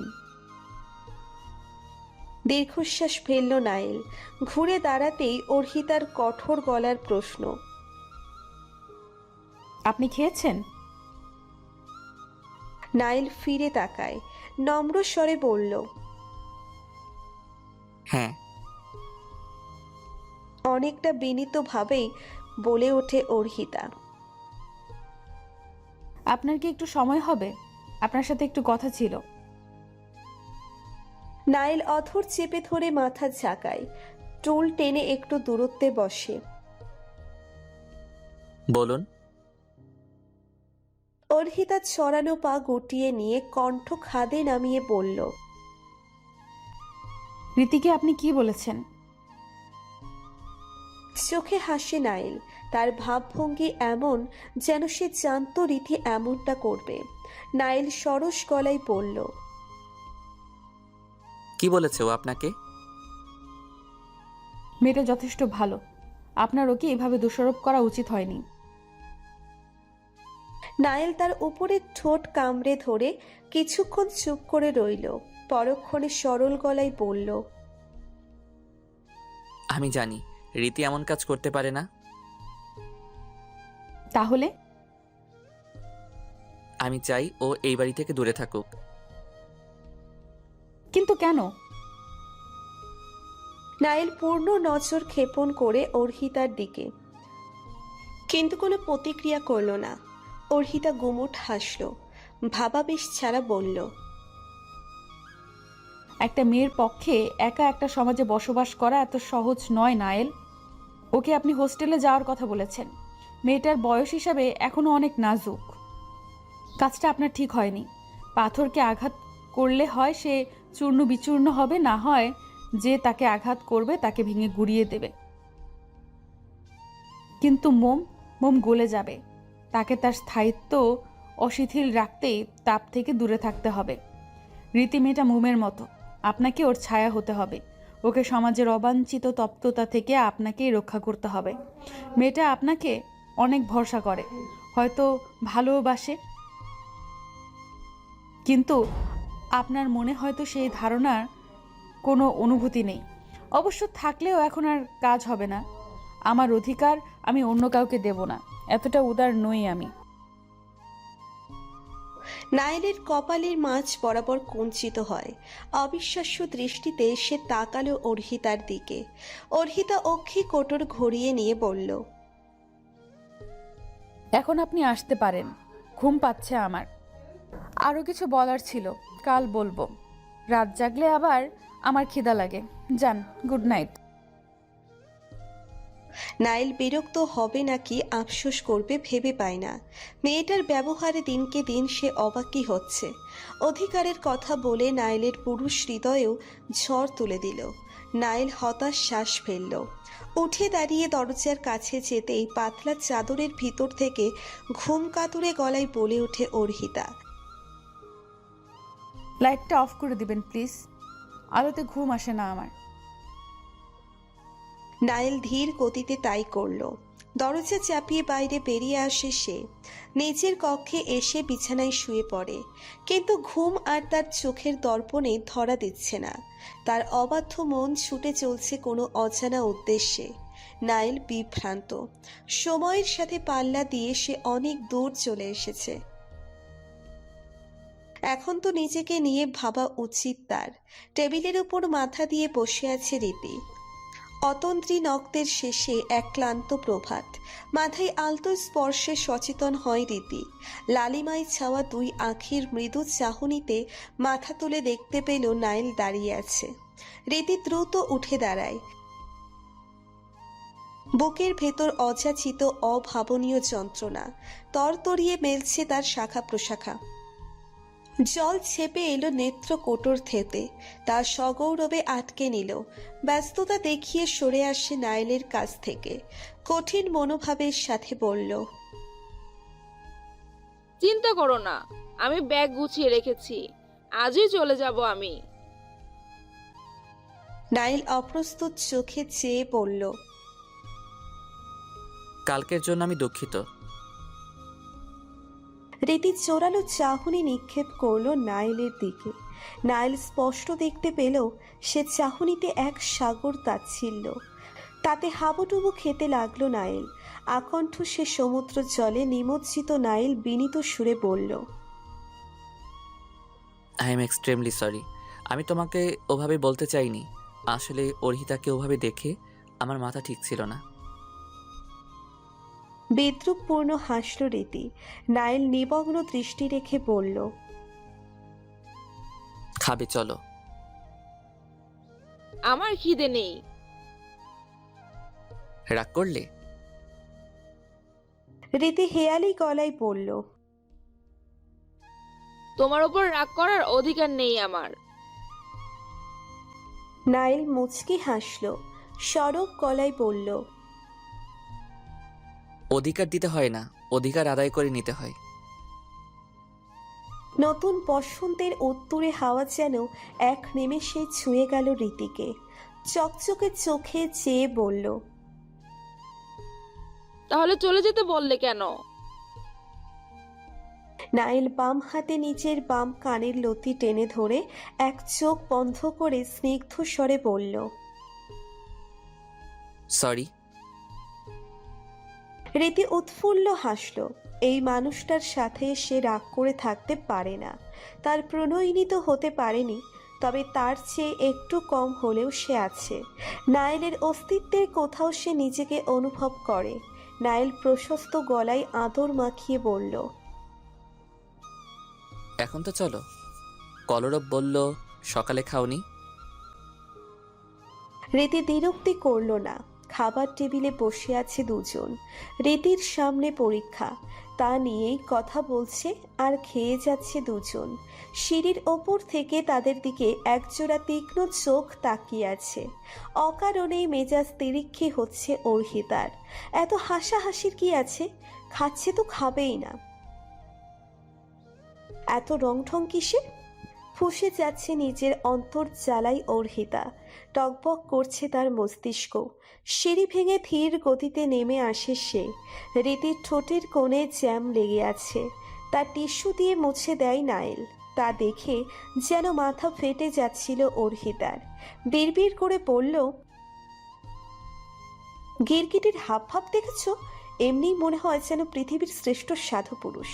দীর্ঘশ্বাস ফেলল নাইল। ঘুরে দাঁড়াতেই অর্হিতার কঠোর গলার প্রশ্ন, আপনি খেয়েছেন? নাইল ফিরে তাকায়, নম্র স্বরে বলল, হ্যাঁ। অনেকটা বিনীতভাবেই বলে ওঠে অর্হিতা। আপনার কি একটু সময় হবে? আপনার সাথে একটু কথা ছিল। নাইল অধর চেপে ধরে মাথা ঝাঁকায়, টুল টেনে একটু দূরত্বে বসে। বলুন। অর্হিতা ছড়ানো পা গুটিয়ে নিয়ে কণ্ঠ খাদে নামিয়ে বলল, রীতিকে আপনি কি বলেছেন? চোখে হাসে নাইল। তার ভাবভঙ্গি এমন যেন সে জানত রীতি এমনটা করবে। নাইল সরস গলায় বলল, কি বলেছে ও আপনাকে? মেয়েটা যথেষ্ট ভালো। আপনার ওকে এভাবে দোষারোপ করা উচিত হয়নি। নাইল তার উপরের ঠোঁট কামড়ে ধরে কিছুক্ষণ চুপ করে রইল। পরক্ষণে সরল গলায় বলল, আমি জানি রীতি এমন কাজ করতে পারে না। তাহলে? আমি চাই ও এই বাড়ি থেকে দূরে থাকুক। কিন্তু কেন? নাইল পূর্ণ নজর ক্ষেপণ করে অর্হিতার দিকে, কিন্তু কোনো প্রতিক্রিয়া করল না। অর্হিতা গুমুট হাসল, ভাবাবেশ ছাড়া বলল, একটা মেয়ের পক্ষে একা একটা সমাজে বসবাস করা এত সহজ নয় নায়েল। ওকে আপনি হোস্টেলে যাওয়ার কথা বলেছেন। মেয়েটার বয়স হিসাবে এখনো অনেক নাজুক। কাজটা আপনার ঠিক হয়নি। পাথরকে আঘাত করলে হয় সে চূর্ণ বিচূর্ণ হবে, না হয় যে তাকে আঘাত করবে তাকে ভেঙে গুড়িয়ে দেবে। কিন্তু মোম গলে যাবে। তাকে তার স্থায়িত্ব অশিথিল রাখতে তাপ থেকে দূরে থাকতে হবে। রীতি মেয়েটা মোমের মতো, আপনাকে ওর ছায়া হতে হবে। ওকে সমাজের অবাঞ্ছিত তপ্ততা থেকে আপনাকেই রক্ষা করতে হবে। মেয়েটা আপনাকে অনেক ভরসা করে, হয়তো ভালোবাসে, কিন্তু আপনার মনে হয়তো সেই ধারণার কোনো অনুভূতি নেই। অবশ্য থাকলেও এখন আর কাজ হবে না। আমার অধিকার আমি অন্য কাউকে দেব না, এতটা উদার নই আমি। নাইলের কপালের মাঝ বরাবর কুঞ্চিত হয়। অবিশ্বাস্য দৃষ্টিতে সে তাকালো অর্হিতার দিকে। অর্হিতা অক্ষি কোটর ঘুরিয়ে নিয়ে বলল, এখন আপনি আসতে পারেন। ঘুম পাচ্ছে আমার। আরও কিছু বলার ছিল, কাল বলবো। রাত জাগলে আবার আমার খিদা লাগে। যান, গুড নাইট। নাইল বিরক্ত হবে নাকি আফসোস করবে ভেবে পায় না। মেয়েটার ব্যবহারে দিনকে দিন সে অবাকই হচ্ছে। অধিকারের কথা বলে নাইলের পুরুষ হৃদয়েও ঝড় তুলে দিল। নাইল হতাশ শ্বাস ফেলল। উঠে দাঁড়িয়ে দরজার কাছে যেতেই পাতলা চাদরের ভিতর থেকে ঘুম কাতুরে গলায় বলে ওঠে অর্হিতা, লাইটটা অফ করে দিবেন প্লিজ। আলোতে ঘুম আসে না আমার। নায়েল ধীর গতিতে তাই করলো। দরজা চাপিয়ে বাইরে বেরিয়ে আসে সে। নিজের কক্ষে এসে বিছানায় শুয়ে পড়ে, কিন্তু ঘুম আর তার চোখের দর্পণে ধরা দিচ্ছে না। তার অবাধ্য মন ছুটে চলছে কোনো অজানা উদ্দেশ্যে। নায়েল বিভ্রান্ত। সময়ের সাথে পাল্লা দিয়ে সে অনেক দূর চলে এসেছে। এখন তো নিজেকে নিয়ে ভাবা উচিত তার। টেবিলের উপর মাথা দিয়ে বসে আছে রীতি। অতন্ত্রী নক্তের শেষে এক ক্লান্ত প্রভাত। মাথায় আলতো স্পর্শে সচেতন হয় রীতি। লালিমায় ছাওয়া দুই আঁখির মৃদু চাহনিতে মাথা তুলে দেখতে পেল নায়েল দাঁড়িয়ে আছে। রীতি দ্রুত উঠে দাঁড়ায়। বুকের ভেতর অযাচিত অভাবনীয় যন্ত্রণা তরতরিয়ে মেলছে তার শাখা প্রশাখা। জল ছেপে এলো নেত্র কোটর থেতে, তা সগৌরবে আটকে নিল। ব্যস্ততা দেখিয়ে সরে আসে নায়েলের কাছ থেকে। কঠিন মনোভাবের সাথে বলল, চিন্তা করো না, আমি ব্যাগ গুছিয়ে রেখেছি, আজই চলে যাব আমি। নায়েল অপ্রস্তুত চোখে চেয়ে বলল, কালকের জন্য আমি দুঃখিত। রীতি চোরালো চাহনি নিক্ষেপ করলো নায়েলের দিকে। নায়েল স্পষ্ট দেখতে পেল সে চাহনিতে এক সাগর তাচ্ছিল্য। তাতে হাবুডুবু খেতে লাগলো নায়েল। আকণ্ঠ সে সমুদ্র জলে নিমজ্জিত নায়েল বিনীত সুরে বলল, আই এম এক্সট্রিমলি সরি। আমি তোমাকে ওভাবে বলতে চাইনি। আসলে অর্হিতাকে ওভাবে দেখে আমার মাথা ঠিক ছিল না। বিদ্রুপপূর্ণ হাসল রীতি। নায়েল নিমগ্ন দৃষ্টি রেখে বলল, খাবে চলো। আমার খিদে নেই। রাগ করলে? রীতি হেয়ালি গলায় বলল, তোমার উপর রাগ করার অধিকার নেই আমার। নায়েল মুচকি হাসল, সরব গলায় বলল, অধিকার দিতে হয় না, অধিকার আদায় করে নিতে হয়। নতুন বসন্তের উত্তুরে হাওয়া যেন এক নিমেষে ছুঁয়ে গেল রীতিকে। চকচকে চোখে চেয়ে বলল, তাহলে চলে যেতে বললে কেন? নায়েল বাম হাতে নিচের বাম কানের লতি টেনে ধরে এক চোখ বন্ধ করে স্নিগ্ধ স্বরে বলল, সরি। রীতি উৎফুল্ল হাসল। এই মানুষটার সাথে সে রাগ করে থাকতে পারে না। তার প্রণয়িনী তো হতে পারেনি, তবে তার চেয়ে একটু কম হলেও সে আছে। নায়েলের অস্তিত্বের কোথাও সে নিজেকে অনুভব করে। নায়েল প্রশস্ত গলায় আদর মাখিয়ে বলল, এখন তো চলো। কলরব বলল সকালে খাওনি। রীতি দ্বিরুক্তি করল না। খাবার টেবিলে বসে আছে দুজন। রীতির সামনে পরীক্ষা, তা নিয়েই কথা বলছে আর খেয়ে যাচ্ছে দুজন। সিঁড়ির ওপর থেকে তাদের দিকে একজোড়া তীক্ষ্ণ চোখ তাকিয়ে আছে। অকারণেই মেজাজ তিরিক্ষি হচ্ছে অর্হিতার। এত হাসাহাসির কি আছে? খাচ্ছে তো খাবেই না। এত রংঢং কিসের? ফুঁসে যাচ্ছে নিজের অন্তর জ্বালাই অর্হিতা। টকবক করছে তার মস্তিষ্ক। সিঁড়ি ভেঙে ধীর গতিতে নেমে আসে সে। রীতির ঠোঁটের কোণে জ্যাম লেগে আছে, তার টিস্যু দিয়ে মুছে দেয় নায়েল। তা দেখে যেন মাথা ফেটে যাচ্ছিল অর্হিতার। বিড়বিড় করে বলল, গিরগিটির হাব ভাব দেখেছ? এমনি মনে হয় যেন পৃথিবীর শ্রেষ্ঠ সাধু পুরুষ,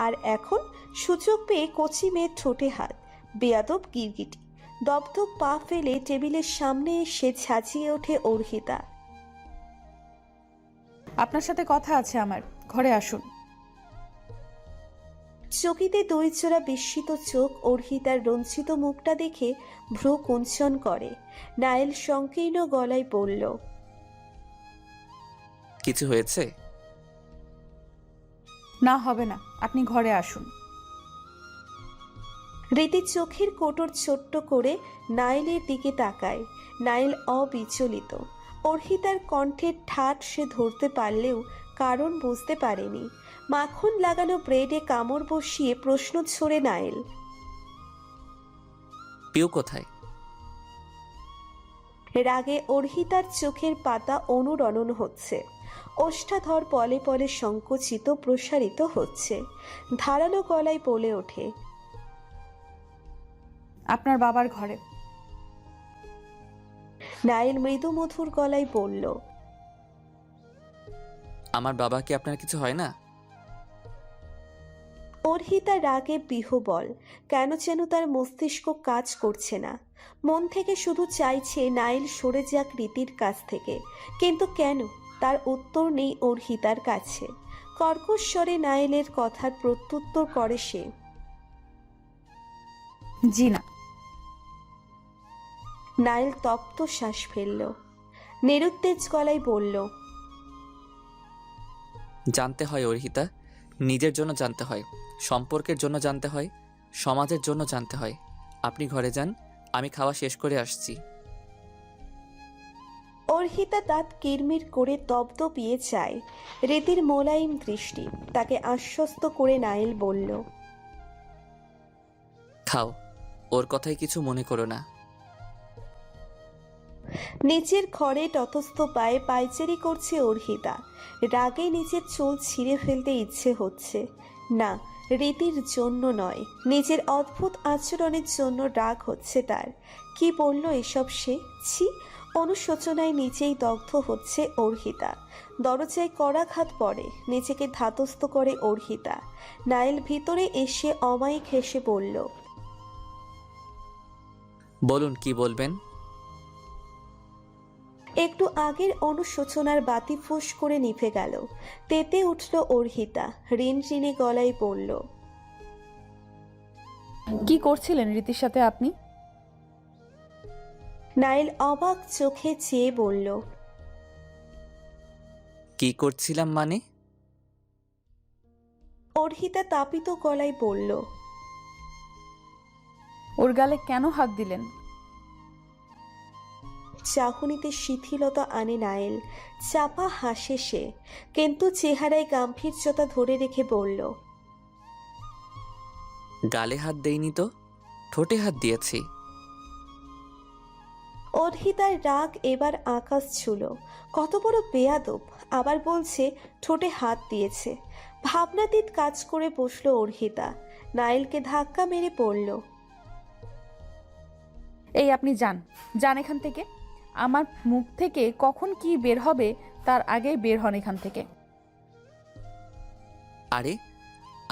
আর এখন সুযোগ পেয়ে কচি মেয়ের ঠোঁটে হাত। বেয়াদব গিরগিটি। দপদপ পা ফেলে টেবিলের সামনে এসে ঝাঁঝিয়ে ওঠে অর্হিতা। আপনার সাথে কথা আছে আমার, ঘরে আসুন। চকিতে দুই জোড়া বিস্মিত চোখ অর্হিতার রঞ্জিত মুখটা দেখে ভ্রু কুঞ্চন করে। নায়েল সংকীর্ণ গলায় বলল, কিছু হয়েছে? না, হবে না, আপনি ঘরে আসুন। রীতি চোখের কোটর ছোট্ট করে নায়েলের দিকে তাকায়। নায়েল অবিচলিত। অর্হিতার কণ্ঠের ঠাট সে ধরতে পারলেও কারণ বুঝতে পারেনি। মাখন লাগানো ব্রেডে কামড় বসিয়ে প্রশ্ন ছড়ে নায়েল, পিউ কোথায়? রাগে অর্হিতার চোখের পাতা অনুরণন হচ্ছে, ওষ্ঠাধর পলে পলে সংকুচিত প্রসারিত হচ্ছে, ধারালো গলায় বলে ওঠে, আপনার বাবার ঘরে। নাইল মৃদু মধুর গলায় বলল, আমার বাবা কি আপনার কিছু হয় না? অর্হিতা রাগে বিহ্বল, কেন যেন তার মস্তিষ্ক কাজ করছে না। মন থেকে শুধু চাইছে নাইল সরে যাক রীতির কাছ থেকে, কিন্তু কেন তার উত্তর নেই অর্হিতার কাছে। কর্কশ স্বরে নাইলের কথার প্রত্যুত্তর করে সে, জি না। নাইল তপ্ত শ্বাস ফেলল, নিরুত্তেজ গলায় বলল, জানতে হয় অর্হিতা, নিজের জন্য জানতে হয়, সম্পর্কের জন্য জানতে হয়, সমাজের জন্য জানতে হয়। আপনি ঘরে যান, আমি খাওয়া শেষ করে আসছি। অর্হিতা দাঁত কিরমির করে দপদপিয়ে চায় রীতির মোলায়েম দৃষ্টি। তাকে আশ্বস্ত করে নাইল বলল, খাও, ওর কথায় কিছু মনে করো না। নিচের ঘরে ততস্থ পায়ে পায়চারি করছে অর্হিতা। রাগে নিজের চুল ছিঁড়ে ফেলতে ইচ্ছে হচ্ছে, না রীতির জন্য নয়, নিজের অদ্ভুত আচরণের জন্য রাগ হচ্ছে তার। কি বলল এসব সে? ছি! অনুশোচনায় নিজেই দগ্ধ হচ্ছে অর্হিতা। দরজায় কড়াঘাত পড়ে, নিজেকে ধাতস্থ করে অর্হিতা। নাইল ভিতরে এসে অমায়িক হেসে বলল, বলুন কি বলবেন? একটু আগের অনুশোচনার বাতি ফুস করে নিভে গেল। তেতে উঠল অর্হিতা, ঋণঋণে গলায় বলল, কি করছিলেন রীতির সাথে আপনি? নাইল অবাক চোখে চেয়ে বলল, কি করছিলাম মানে? অর্হিতা তাপিত গলায় বলল, ওর গালে কেন হাত দিলেন? চাহনিতে শিথিলতা আনে নাইল। চাপা হাসে সে, কিন্তু চেহারায় গাম্ভীর্যতা ধরে রেখে বলল, গালে হাত দেইনি তো, ঠোঁটে হাত দিয়েছি। অর্হিতার রাগ এবার আকাশ ছুল। কত বড় বেয়াদব, আবার বলছে ঠোঁটে হাত দিয়েছে। ভাবনাতীত কাজ করে বসলো অর্হিতা। নাইলকে ধাক্কা মেরে পড়ল, এই আপনি যান, যান এখান থেকে। আমার মুখ থেকে কখন কি বের হবে তার আগেই বের হন এখান থেকে। আরে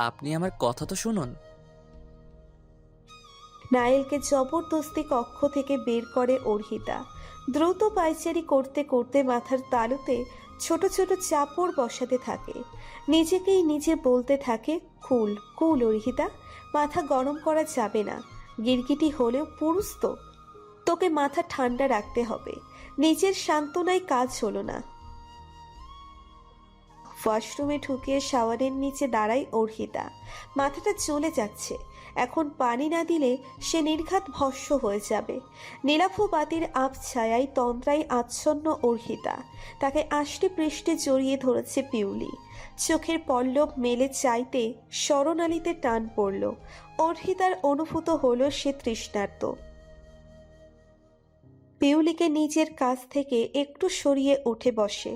আপনি আমার কথা তো শুনুন। নাইলকে জবরদস্তি কক্ষ থেকে বের করে অর্হিতা। দ্রুত পায়চারি করতে করতে মাথার তালুতে ছোট ছোট চাপড় বসাতে থাকে। নিজেকেই নিজে বলতে থাকে, কুল কুল অর্হিতা, মাথা গরম করা যাবে না। গিরগিটি হলেও পুরুষ তো, তোকে মাথা ঠান্ডা রাখতে হবে। নিজের সান্ত্বনায় কাজ হলো না। ওয়াশরুমে ঢুকে শাওয়ারের নিচে দাঁড়ায় অর্হিতা। মাথাটা চলে যাচ্ছে, এখন পানি না দিলে সে নির্ঘাত ভস্ম হয়ে যাবে। নীলাভ বাতির আবছায়ায় তন্দ্রায় আচ্ছন্ন অর্হিতা। তাকে আষ্টে পৃষ্ঠে জড়িয়ে ধরেছে পিউলি। চোখের পল্লব মেলে চাইতে স্মরণালীতে টান পড়ল। অর্হিতার অনুভূত হলো সে তৃষ্ণার্ত। পিউলিকে নিজের কাছ থেকে একটু সরিয়ে উঠে বসে।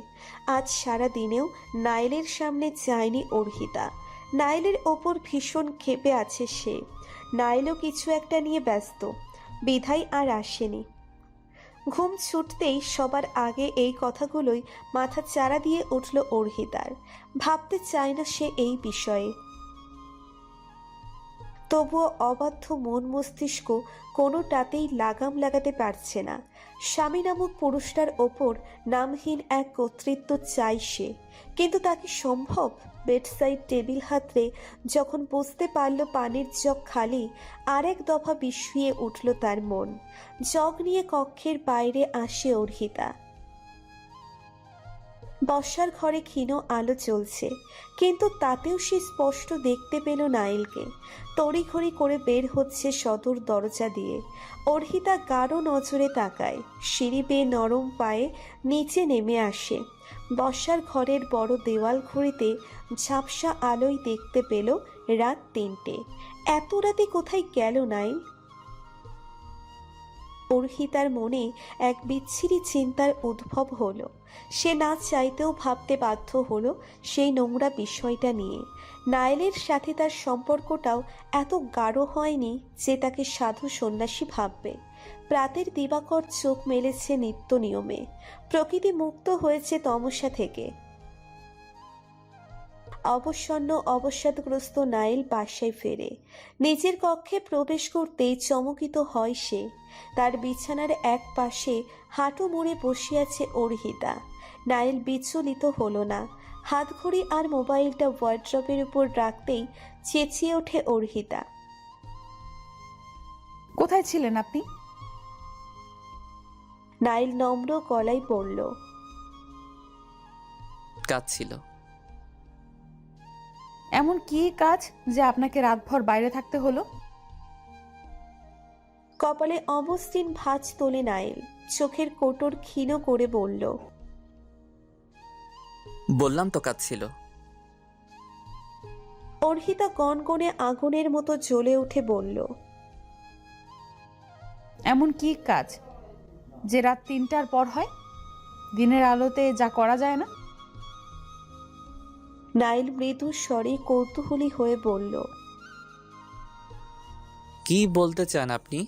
আজ সারা দিনেও নাইলের সামনে যায়নি অর্হিতা। নাইলের ওপর ভীষণ ক্ষেপে আছে সে। নাইলও কিছু একটা নিয়ে ব্যস্ত, বিধায় আর আসেনি। ঘুম ছুটতেই সবার আগে এই কথাগুলোই মাথা চারা দিয়ে উঠল অর্হিতার। ভাবতে চায় না সে এই বিষয়ে, তবুও অবাধ্য মন মস্তিষ্ক কোনোটাতেই লাগাম লাগাতে পারছে না। স্বামী নামক পুরুষটার ওপর নামহীন এক কর্তৃত্ব চাই সে, কিন্তু তা কি সম্ভব? বেডসাইড টেবিল হাতড়ে যখন বুঝতে পারল পানির জগ খালি, আরেক দফা বিস্মিয়ে উঠল তার মন। জগ নিয়ে কক্ষের বাইরে আসে অর্হিতা। বসার ঘরে ক্ষীণ আলো জ্বলছে, কিন্তু তাতেও সে স্পষ্ট দেখতে পেল নাইলকে। তড়িঘড়ি করে বের হচ্ছে সদর দরজা দিয়ে। অর্হিতা গাঢ় নজরে তাকায়, সিঁড়ি বেয়ে নরম পায়ে নিচে নেমে আসে। বসার ঘরের বড় দেওয়াল ঘড়িতে ঝাপসা আলোয় দেখতে পেল রাত ৩টে। এত রাতে কোথায় গেল নাইল? অর্হিতার মনে এক বিচ্ছিরি চিন্তার উদ্ভব হলো। সে না চাইতেও ভাবতে বাধ্য হলো সেই নোংরা বিষয়টা নিয়ে। নায়েলের সাথে তার সম্পর্কটাও এত গাঢ় হয়নি যে তাকে সাধু সন্ন্যাসী ভাববে। প্রাতের দিবাকর চোখ মেলেছে নিত্য নিয়মে। প্রকৃতি মুক্ত হয়েছে তমসা থেকে। অবসন্ন অবসাদগ্রস্ত নায়েল বাসায় ফেরে। নিজের কক্ষে প্রবেশ করতেই চমকিত হয় সে। তার বিছানার এক পাশে হাঁটু মুড়ে বসে আছে অর্হিতা। নায়েল বিচলিত হলো না। হাতঘড়ি আর মোবাইলটা ওয়ার্ড্রপের উপর রাখতেই চেঁচিয়ে ওঠে অর্হিতা। কোথায় ছিলেন আপনি? নায়েল নম্র গলায় বলল, কাজ ছিল। এমন কি কাজ যে আপনাকে রাতভর বাইরে থাকতে হলো? কপালে অমসৃণ ভাঁজ তোলে নায়েল। চোখের কোটর ক্ষীণ করে বলল, বললাম তো কাজ ছিল। অর্হিতা গনগনে আগুনের মতো জ্বলে উঠে বলল, এমন কি কাজ যে রাত 3টার পর হয়? দিনের আলোতে যা করা যায় না? নায়েল মৃদু স্বরে কৌতূহলী হয়ে বলল, কি বলতে চান আপনি?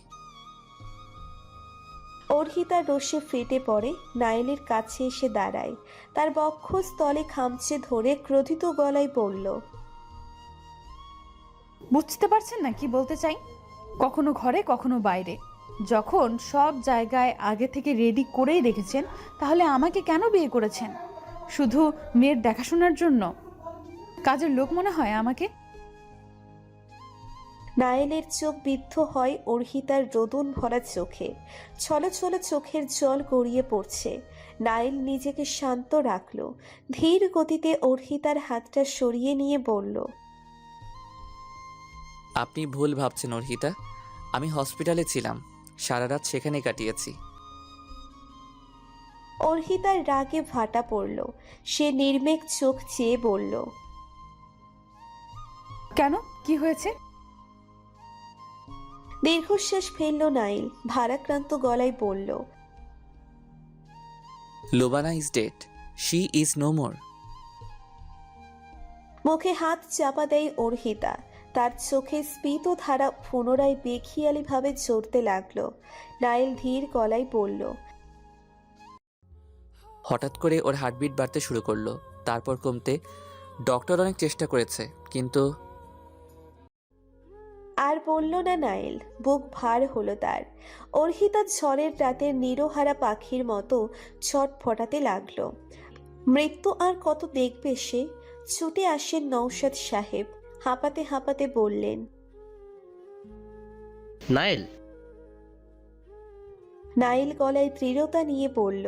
অর্হিতা রোষে ফেটে পড়ে। নায়েলের কাছে এসে দাঁড়ায়। তার বক্ষস্থলে খামচে ধরে ক্রোধিত গলায় বলল, বুঝতে পারছেন না কি বলতে চাই? কখনো ঘরে কখনো বাইরে, যখন সব জায়গায় আগে থেকে রেডি করেই রেখেছেন, তাহলে আমাকে কেন বিয়ে করেছেন? শুধু মেয়ের দেখাশোনার জন্য? কাজের লোক মনে হয় আমাকে? নায়েলের চোখ বিদ্ধ হয় অর্হিতার রোদন ভরা চোখে। ছলো ছলো চোখের জল গড়িয়ে পড়ছে। নায়েল নিজেকে শান্ত রাখল। ধীর গতিতে অর্হিতার হাতটা সরিয়ে নিয়ে বলল, আপনি ভুল ভাবছেন অর্হিতা। আমি হসপিটালে ছিলাম, সারা রাত সেখানে কাটিয়েছি। অর্হিতার রাগে ভাটা পড়ল। সে নির্মেক চোখ চেয়ে বলল, কেন, কি হয়েছে? দীর্ঘশ্বাস ফেলল নাইল। ভারাক্রান্ত গলায় বলল, Lobana is dead, she is no more. মুখে হাত চাপা দেয় অর্হিতা। তার চোখে স্ফীত ধারা পুনরায় বেখিয়ালিভাবে ঝরতে লাগলো। নাইল ধীর গলায় বলল, হঠাৎ করে ওর হার্টবিট বাড়তে শুরু করলো, তারপর কমতে। ডক্টর অনেক চেষ্টা করেছে, কিন্তু আর বলল না নাইল। বুক ভার হলো তার। অর্হিতা ঝড়ের রাতের নিরোহারা পাখির মতো ছটফটাতে লাগলো। মৃত্যু আর কত দেখবে সে? ছুটে আসেন নওশাদ সাহেব। হাঁপাতে হাঁপাতে বললেন, নায়েল। নাইল গলায় দৃঢ়তা নিয়ে বলল,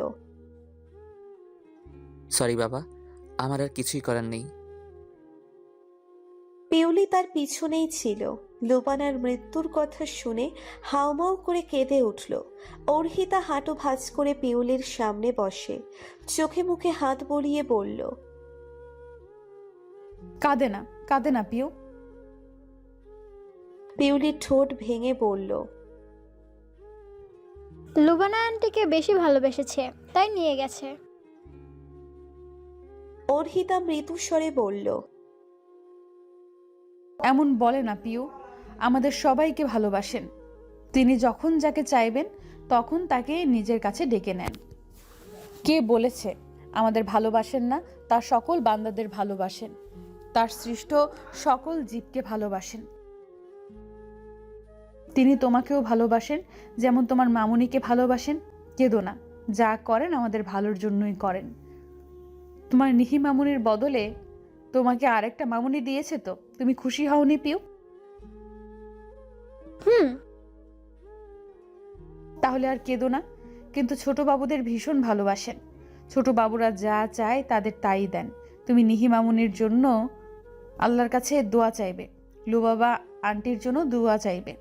সরি বাবা, আমার আর কিছুই করার নেই। পিউলি তার পিছনেই ছিল। লোবানার মৃত্যুর কথা শুনে হাউমাউ করে কেঁদে উঠল। অর্হিতা হাঁটু ভাঁজ করে পিউলির সামনে বসে, চোখে মুখে হাত বলিয়ে বলল, কাঁদে না পিউ। পিউলি ঠোঁট ভেঙে বলল, লুবানা আন্টিকে বেশি ভালোবেসেছে, তাই নিয়ে গেছে। অর্হিতা মৃদু স্বরে বলল, এমন বলে না পিউ, আমাদের সবাইকে ভালোবাসেন। তিনি যখন যাকে চাইবেন তখন তাকে নিজের কাছে ডেকে নেন। কে বলেছে আমাদের ভালোবাসেন না? তার সকল বান্দাদের ভালোবাসেন, তার সৃষ্ট সকল জীবকে ভালোবাসেন। তিনি তোমাকেও ভালোবাসেন, যেমন তোমার মামুনিকে ভালোবাসেন। কেঁদো না, যা করেন আমাদের ভালোর জন্যই করেন। তোমার নিহি মামুনির বদলে তোমাকে আরেকটা মামুনি দিয়েছে তো, তুমি খুশি হওনি পিউ? তাহলে আর কেঁদো না। কিন্তু ছোট বাবুদের ভীষণ ভালোবাসেন। ছোট বাবুরা যা চায় তাদের তাই দেন। তুমি নিহি মামুনির জন্য আল্লাহর কাছে দোয়া চাইবে, লুবাবা আন্টির জন্য দোয়া চাইবে।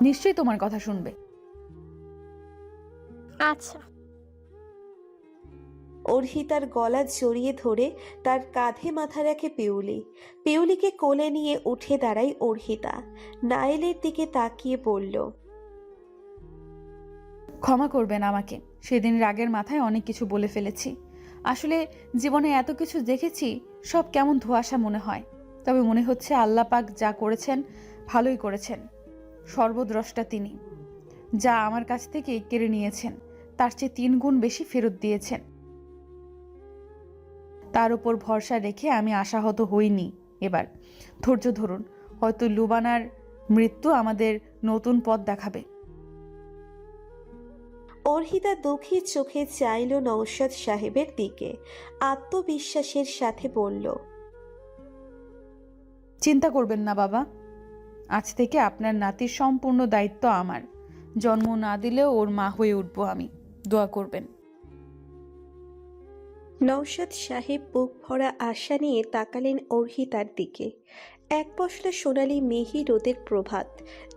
নিশ্চয়ই তোমার কথা শুনবে। আচ্ছা। অর্হিতার গলা জড়িয়ে ধরে তার কাঁধে মাথা রাখে পিউলি। পিউলিকে কোলে নিয়ে উঠে দাঁড়ায় অর্হিতা। নাইলের দিকে তাকিয়ে বলল, ক্ষমা করবেন আমাকে, সেদিন রাগের মাথায় অনেক কিছু বলে ফেলেছি। আসলে জীবনে এত কিছু দেখেছি, সব কেমন ধোঁয়াশা মনে হয়। তবে মনে হচ্ছে আল্লাহ পাক যা করেছেন ভালোই করেছেন। সর্বদ্রষ্টা তিনি, যা আমার কাছ থেকে কেড়ে নিয়েছেন তার চেয়ে 3 গুণ বেশি ফেরত দিয়েছেন। তার উপর ভরসা রেখে আমি আশাহত হইনি। এবার ধৈর্য ধরুন, হয়তো লুবানার মৃত্যু আমাদের নতুন পথ দেখাবে। অর্হিতা দুঃখী চোখে চাইল নওশাদ সাহেবের দিকে, আত্মবিশ্বাসের সাথে বলল, চিন্তা করবেন না বাবা, আজ থেকে আপনার নাতির সম্পূর্ণ দায়িত্ব আমার। জন্ম না দিলেও ওর মা হয়ে উঠবো আমি, দোয়া করবেন। নওশাদ সাহেব বুক ভরা আশা নিয়ে তাকালেন অর্হিতার দিকে। এক পশলা সোনালি মেহি রোদের প্রভাত,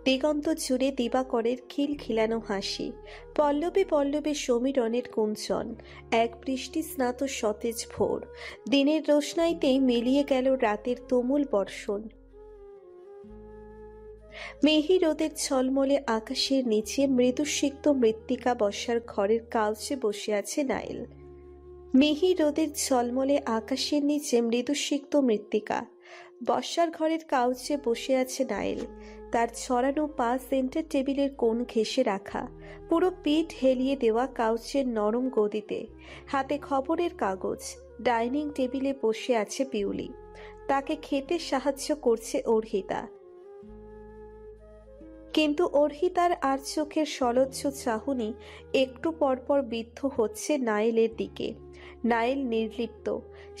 দিগন্ত জুড়ে দিবাকরের খিলখিলানো হাসি, পল্লবে পল্লবে সমীরণের কুঞ্চন, এক বৃষ্টি স্নাত সতেজ ভোর। দিনের রোশনাইতেই মিলিয়ে গেল রাতের তুমুল বর্ষণ। মেহি রোদের ঝলমলে আকাশের নিচে মৃদুসিক্ত মৃত্তিকা বসার ঘরের কাউচে বসে আছে নাইল। মিহি রোদের ঝলমলে আকাশের নিচে মৃদুসিক্ত মৃত্তিকা বসার ঘরের কাউচে বসে আছে নাইল। তার ছড়ানো পা সেন্টার টেবিলের কোণ ঘেঁষে রাখা, পুরো পিঠ হেলিয়ে দেওয়া কাউচের নরম গদিতে, হাতে খবরের কাগজ। ডাইনিং টেবিলে বসে আছে পিউলি, তাকে খেতে সাহায্য করছে অর্হিতা। কিন্তু অর্হিতার আর চোখের সলজ্জ চাহনি একটু পরপর বিদ্ধ হচ্ছে নাইলের দিকে। নাইল নির্লিপ্ত।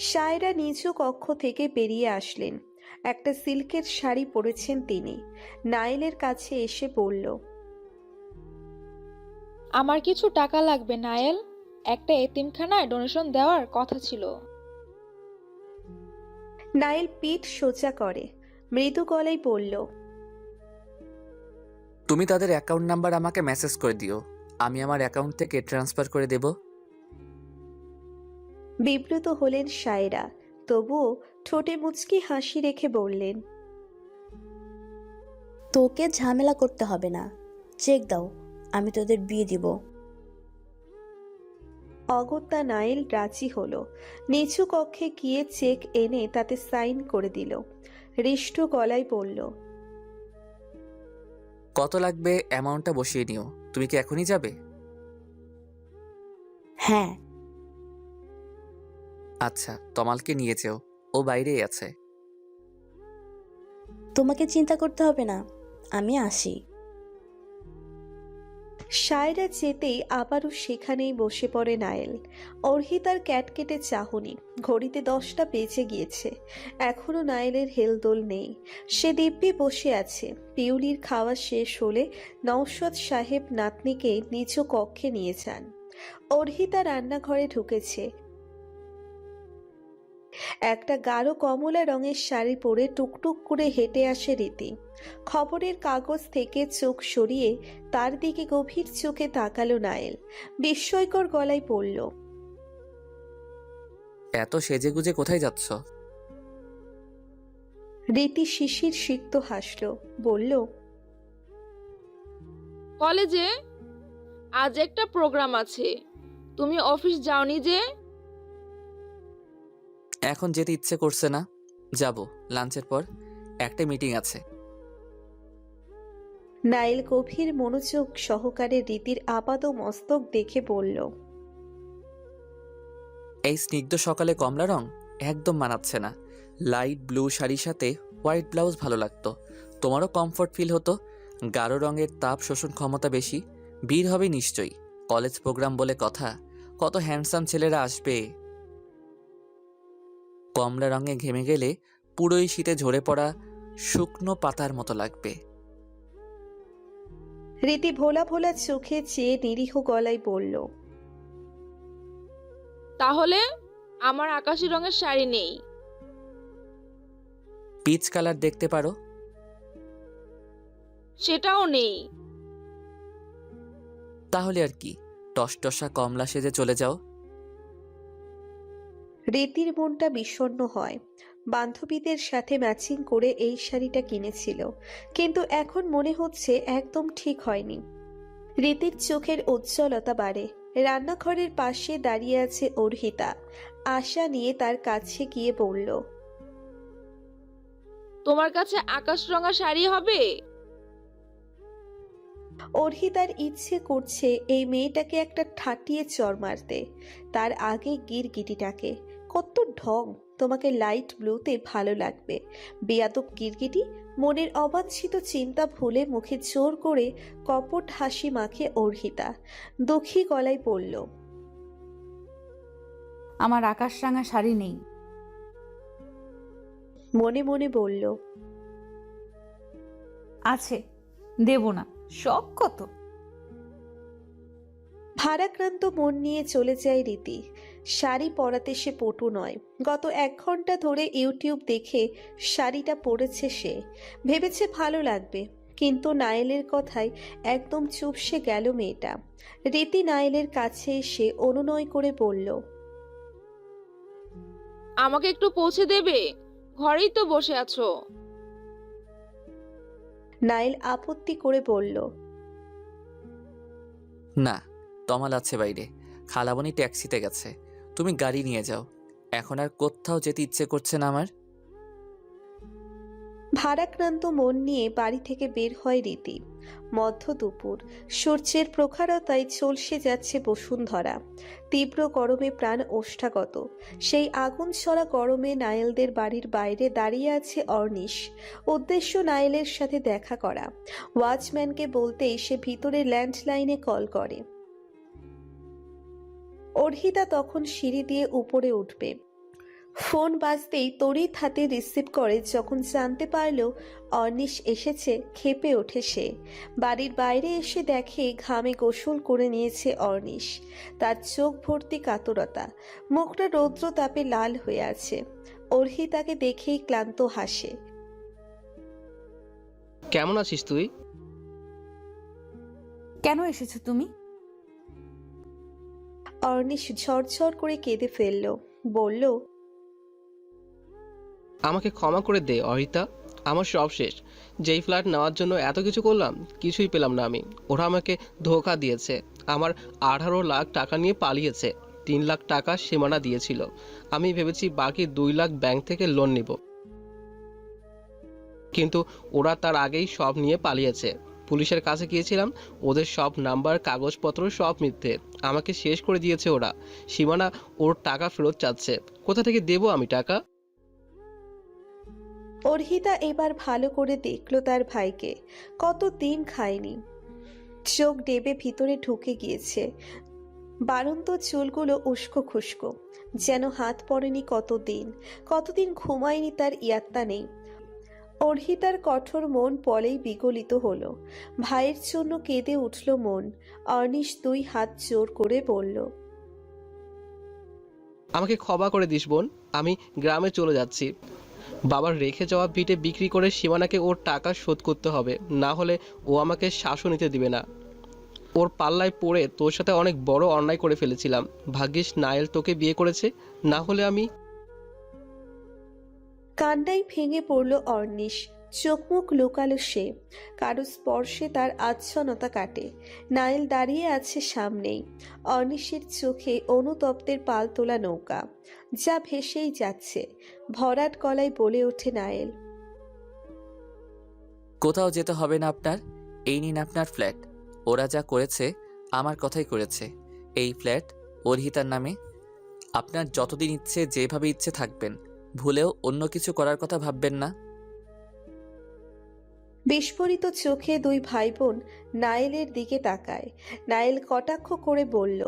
সায়রা নিজ কক্ষ থেকে বেরিয়ে আসলেন। একটা সিল্কের শাড়ি পরেছেন তিনি। নাইলের কাছে এসে বলল, আমার কিছু টাকা লাগবে নায়েল, একটা এতিমখানায় ডোনেশন দেওয়ার কথা ছিল। নাইল পিঠ সোজা করে মৃদু গলায় বলল, তুমি তাদের অ্যাকাউন্ট নাম্বার আমাকে মেসেজ করে দিও, আমি আমার অ্যাকাউন্ট থেকে ট্রান্সফার করে দেব। বিব্রত হলেন সায়রা, তবুও ঠোঁটে মুচকি হাসি রেখে বললেন, তোকে ঝামেলা করতে হবে না, চেক দাও, আমি তোদের বিয়ে দিব। অগত্যা নাইল রাজি হলো। নিচু কক্ষে গিয়ে চেক এনে তাতে সাইন করে দিল। হৃষ্ট গলায় বলল, কত লাগবে অ্যামাউন্টটা বসিয়ে নিও। তুমি কি এখনই যাবে? হ্যাঁ। আচ্ছা, তমালকে নিয়ে যেও, ও বাইরেই আছে। তোমাকে চিন্তা করতে হবে না, আমি আসি। সায়রা যেতেই আবারও সেখানেই বসে পড়ে নায়েল। অর্হিতার ক্যাটকেটে চাহনি, ঘড়িতে 10টা বেজে গিয়েছে। এখনো নায়েলের হেলদোল নেই। সে দিব্যি বসে আছে। পিউলির খাওয়া শেষ হলে নওশাদ সাহেব নাতনিকে নিজ কক্ষে নিয়ে যান। অর্হিতা রান্নাঘরে ঢুকেছে। একটা গাঢ় কমলা রঙের শাড়ি পরে টুকটুক করে হেঁটে আসে রীতি। খবরের কাগজ থেকে চোখ সরিয়ে তার দিকে গভীর চোখে তাকালো নায়েল। বিস্ময়কর গলায় পড়ল, এত সেজেগুজে কোথায় যাচ্ছ? রীতি শিশির সিক্ত হাসল, বলল, কলেজে আজ একটা প্রোগ্রাম আছে, তুমি অফিস যাওনি যে? এখন যেতে ইচ্ছে করছে না, যাব লাঞ্চের পর, একটা মিটিং আছে। নাইল গভীর মনোযোগ সহকারে রীতির আপাত মস্তক দেখে বলল, এই স্নিগ্ধ সকালে কমলা রং একদম মানাচ্ছে না। লাইট ব্লু শাড়ির সাথে হোয়াইট ব্লাউজ ভালো লাগতো, তোমারও কমফোর্ট ফিল হতো। গাঢ় রঙের তাপ শোষণ ক্ষমতা বেশি। ভিড় হবে নিশ্চয়ই, কলেজ প্রোগ্রাম বলে কথা, কত হ্যান্ডসাম ছেলেরা আসবে। কমলা রঙে ঘেমে গেলে পুরোই শীতে ঝরে পড়া শুকনো পাতার মতো লাগবে। রীতি ভোলা ভোলা চোখে চেয়ে নিরীহ গলায় বলল, তাহলে আমার আকাশি রঙের শাড়ি নেই। পিচ কালার দেখতে পারো। সেটাও নেই। তাহলে আর কি, টসটসা কমলা সেজে চলে যাও। রীতির মনটা বিষণ্ণ হয়। বান্ধবীদের সাথে ম্যাচিং করে এই শাড়িটা কিনেছিল, কিন্তু এখন মনে হচ্ছে একদম ঠিক হয়নি। রীতির চোখের উজ্জ্বলতা বাড়ে। রান্নাঘরের পাশে দাঁড়িয়ে আছে অর্হিতা। আশা নিয়ে তার কাছে গিয়ে বলল, তোমার কাছে আকাশরঙা শাড়ি হবে? অর্হিতার ইচ্ছে করছে এই মেয়েটাকে একটা ঠাটিয়ে চড় মারতে। তার আগে গিরগিটিটাকে। কত ঢং! তোমাকে লাইট ব্লুতে ভালো লাগবে, বেয়াদব গিরগিটি। মনের অবাঞ্ছিত চিন্তা ভুলে মুখে জোর করে কপট হাসি মাখে অর্হিতা। দুঃখী গলায় বলল, আমার আকাশরাঙা শাড়ি নেই। মনে মনে বলল, আছে, দেব না। শখ কত! ভারাক্রান্ত মন নিয়ে চলে যায় রীতি। শাড়ি পরাতে সে পটু নয়। গত 1 ঘন্টা ধরে ইউটিউব দেখে শাড়িটা পরেছে সে। ভেবেছে ভালো লাগবে, কিন্তু নায়েলের কথায় একদম চুপসে গেল মেয়েটা। রীতি নায়েলের কাছে এসে অনুনয় করে বলল, আমাকে একটু পৌঁছে দেবে? ঘরেই তো বসে আছো। নায়েল আপত্তি করে বলল, না, তমাল আছে বাইরে, খালাবনি ট্যাক্সিতে গেছে, তুমি গাড়ি নিয়ে যাও। এখন আর কোথাও যেতে ইচ্ছে করছে না আমার। ভারাক্রান্ত মন নিয়ে বাড়ি থেকে বের হয় রীতি। মধ্য দুপুর, সূর্যের প্রখরতায় ঝলসে যাচ্ছে বসুন্ধরা। তীব্র গরমে প্রাণ ওষ্ঠাগত। সেই আগুন ছড়া গরমে নায়েলদের বাড়ির বাইরে দাঁড়িয়ে আছে অর্নিশ। উদ্দেশ্য নায়েলের সাথে দেখা করা। ওয়াচম্যানকে বলতেই সে ভিতরে ল্যান্ডলাইনে কল করে। অর্হিতা তখন সিঁড়ি দিয়ে উপরে উঠবে। ফোন বাজতেই তড়িৎ হাতে রিসিভ করে। যখন জানতে পারল অর্নিশ এসেছে, ক্ষেপে ওঠে সে। বাড়ির বাইরে এসে দেখে ঘামে গোসল করে নিয়েছে অর্নিশ। তার চোখ ভর্তি কাতরতা, মুখটা রৌদ্র তাপে লাল হয়ে আছে। অর্হিতাকে দেখেই ক্লান্ত হাসে। কেমন আছিস তুই? কেন এসেছো তুমি? অর্নিশ ঝরঝর করে কেঁদে ফেলল। বলল, আমাকে ক্ষমা করে দে অরিতা, আমার সব শেষ। যেই ফ্ল্যাট নেওয়ার জন্য এত কিছু করলাম, কিছুই পেলাম না আমি। ওরা আমাকে ধোঁকা দিয়েছে। আমার 18 লাখ টাকা নিয়ে পালিয়েছে। 3 লাখ টাকা সীমানা দিয়েছিল। আমি ভেবেছি বাকি 2 লাখ ব্যাংক থেকে লোন নিব, কিন্তু ওরা তার আগেই সব নিয়ে পালিয়েছে। পুলিশের কাছে গিয়েছিলাম, ওদের সব নাম্বার কাগজপত্র সব মিথ্যে। আমাকে শেষ করে দিয়েছে ওরা। সীমানা ওর টাকা ফেরত চাচ্ছে। কোথা থেকে দেবো আমি টাকা? অর্হিতা এবার ভালো করে দেখল তার ভাইকে। কতদিন খায়নি। চোখ ডেবে ভিতরে ঢুকে গিয়েছে। বাড়ন্ত চুলগুলো উস্কো খুস্কো, যেন হাত পড়েনি কতদিন। কতদিন ঘুমায়নি তার ইয়াত্তা নেই। অর্হিতার কঠোর মন পলেই বিগলিত হলো। ভাইয়ের জন্য কেঁদে উঠল মন। অর্নিশ 2 হাত জোর করে বলল, আমাকে ক্ষমা করে দিস বোন, আমি গ্রামে চলে যাচ্ছি। বাবার রেখে যাওয়া ভিটে বিক্রি করে সীমানাকে ওর টাকা শোধ করতে হবে, না হলে ও আমাকে শ্বাসও নিতে দিবে না। ওর পাল্লায় পড়ে তোর সাথে অনেক বড় অন্যায় করে ফেলেছিলাম। ভাগ্যিস নায়েল তোকে বিয়ে করেছে, না হলে আমি। কান্নায় ভেঙে পড়ল অর্নিশ। চোখ মুখ লুকালো সে। কারো স্পর্শে তার আচ্ছন্নতা কাটে। নায়েল দাঁড়িয়ে আছে সামনেই। অর্নিশের চোখে অনুতপ্তের পাল তোলা নৌকা, যা ভেসেই যাচ্ছে। ভরাট গলায় বলে ওঠে নায়েল, কোথাও যেতে হবে না আপনার, এই নিন আপনার ফ্ল্যাট। ওরা যা করেছে আমার কথাই করেছে। এই ফ্ল্যাট অর্হিতার নামে। আপনার যতদিন ইচ্ছে যেভাবে ইচ্ছে থাকবেন, ভুলেও অন্য কিছু করার কথা ভাববেন না। বিস্ফোরিত চোখে 2 ভাই বোন নায়েলের দিকে তাকায়। নায়েল কটাক্ষ করে বলল,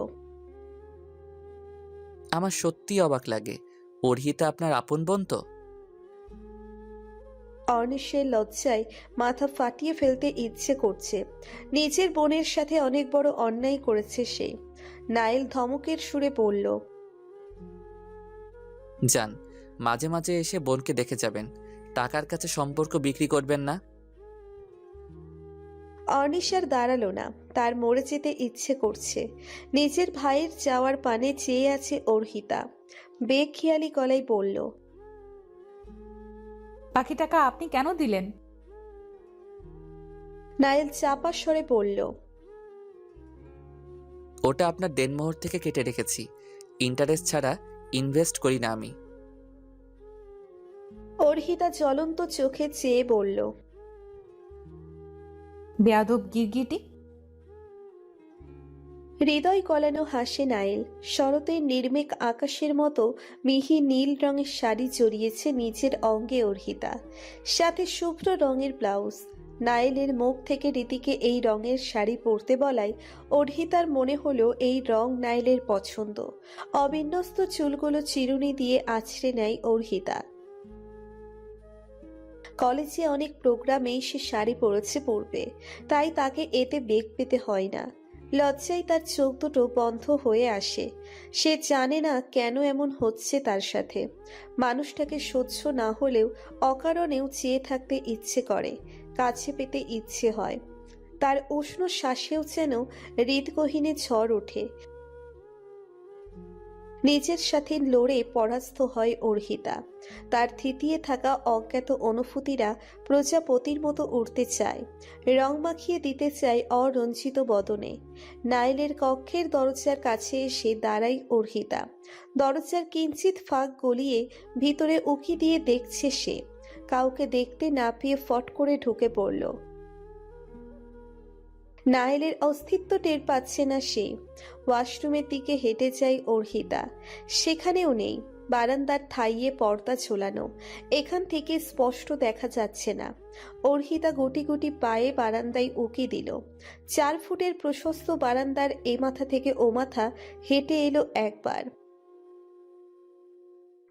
আমার সত্যিই অবাক লাগে, অর্হিতা আপনার আপন বোন তো? অর্নিশের লজ্জায় মাথা ফাটিয়ে ফেলতে ইচ্ছে করছে। নিজের বোনের সাথে অনেক বড় অন্যায় করেছে সে। নায়েল ধমকের সুরে বলল, যান, মাঝে মাঝে এসে বোনকে দেখে যাবেন। টাকার কাছে সম্পর্ক বিক্রি করবেন না। অর্নিশ আর দাঁড়ালো না। তার মরে যেতে ইচ্ছে করছে। নিজের ভাইয়ের যাওয়ার পানে চেয়ে আছে অর্হিতা। বেখেয়ালি গলায় বলল, বাকি টাকা আপনি কেন দিলেন? নায়েল চাপা স্বরে বলল, ওটা আপনার দেনমোহর থেকে কেটে রেখেছি। ইন্টারেস্ট ছাড়া ইনভেস্ট করি না আমি। অর্হিতা জ্বলন্ত চোখে চেয়ে বলল, বেয়াদব গিরগিটি। হৃদয় গলানো হাসে নাইল। শরতের নির্মেক আকাশের মতো মিহি নীল রঙের শাড়ি জড়িয়েছে নিজের অঙ্গে অর্হিতা, সাথে শুভ্র রঙের ব্লাউজ। নাইলের মুখ থেকে রীতিকে এই রঙের শাড়ি পরতে বলায় অর্হিতার মনে হলো এই রং নাইলের পছন্দ। অবিন্যস্ত চুলগুলো চিরুনি দিয়ে আছড়ে নেয় অর্হিতা। কলেজে অনেক প্রোগ্রামেই সে শাড়ি পরেছে পরবে, তাই তাকে এতে বেগ পেতে হয় না। লজ্জায় তার চোখ দুটো বন্ধ হয়ে আসে। সে জানে না কেন এমন হচ্ছে তার সাথে। মানুষটাকে সহ্য না হলেও অকারণেও চেয়ে থাকতে ইচ্ছে করে, কাছে পেতে ইচ্ছে হয়। তার উষ্ণ শ্বাসেও যেন হৃদগহীনে ঝড় ওঠে। নিজের সাথে লড়ে পরাস্ত হয় অর্হিতা। তার থিতিয়ে থাকা অজ্ঞাত অনুভূতিরা প্রজাপতির মতো উড়তে চায়, রং মাখিয়ে দিতে চায় অরঞ্জিত বদনে। নাইলের কক্ষের দরজার কাছে এসে দাঁড়ায় অর্হিতা। দরজার কিঞ্চিত ফাঁক গলিয়ে ভিতরে উকি দিয়ে দেখছে সে। কাউকে দেখতে না পেয়ে ফট করে ঢুকে পড়ল। নাইলের অস্তিত্ব টের পাচ্ছে না সে। ওয়াশরুমের দিকে হেঁটে যায় অর্হিতা, সেখানেও নেই। বারান্দার থাইয়ে পর্দা ঝোলানো, এখান থেকে স্পষ্ট দেখা যাচ্ছে না। অর্হিতা গুটি গুটি পায়ে বারান্দায় উকি দিল। 4 ফুটের প্রশস্ত বারান্দার এ মাথা থেকে ও মাথা হেঁটে এলো একবার।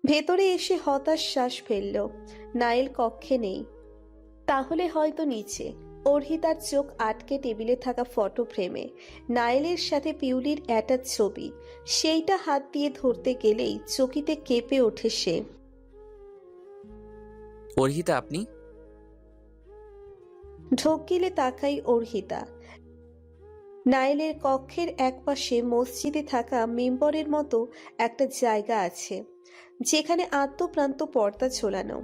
ভেতরে এসে হতাশ শ্বাস ফেলল। নাইল কক্ষে নেই, তাহলে হয়তো নিচে। অর্হিতার চোখ আটকে টেবিলে থাকা ফটো ফ্রেমে নাইলের সাথে পিউলির অ্যাটাচ ছবি। সেইটা হাত দিয়ে ধরতে গেলেই চকিতে কেঁপে ওঠে সে। অর্হিতা, আপনি? ঢোক গিলে তাকাই অর্হিতা। নাইলের কক্ষের একপাশে মসজিদে থাকা মেম্বরের মতো একটা জায়গা আছে, যেখানে আত্মপ্রান্ত পর্দা ঝোলানো।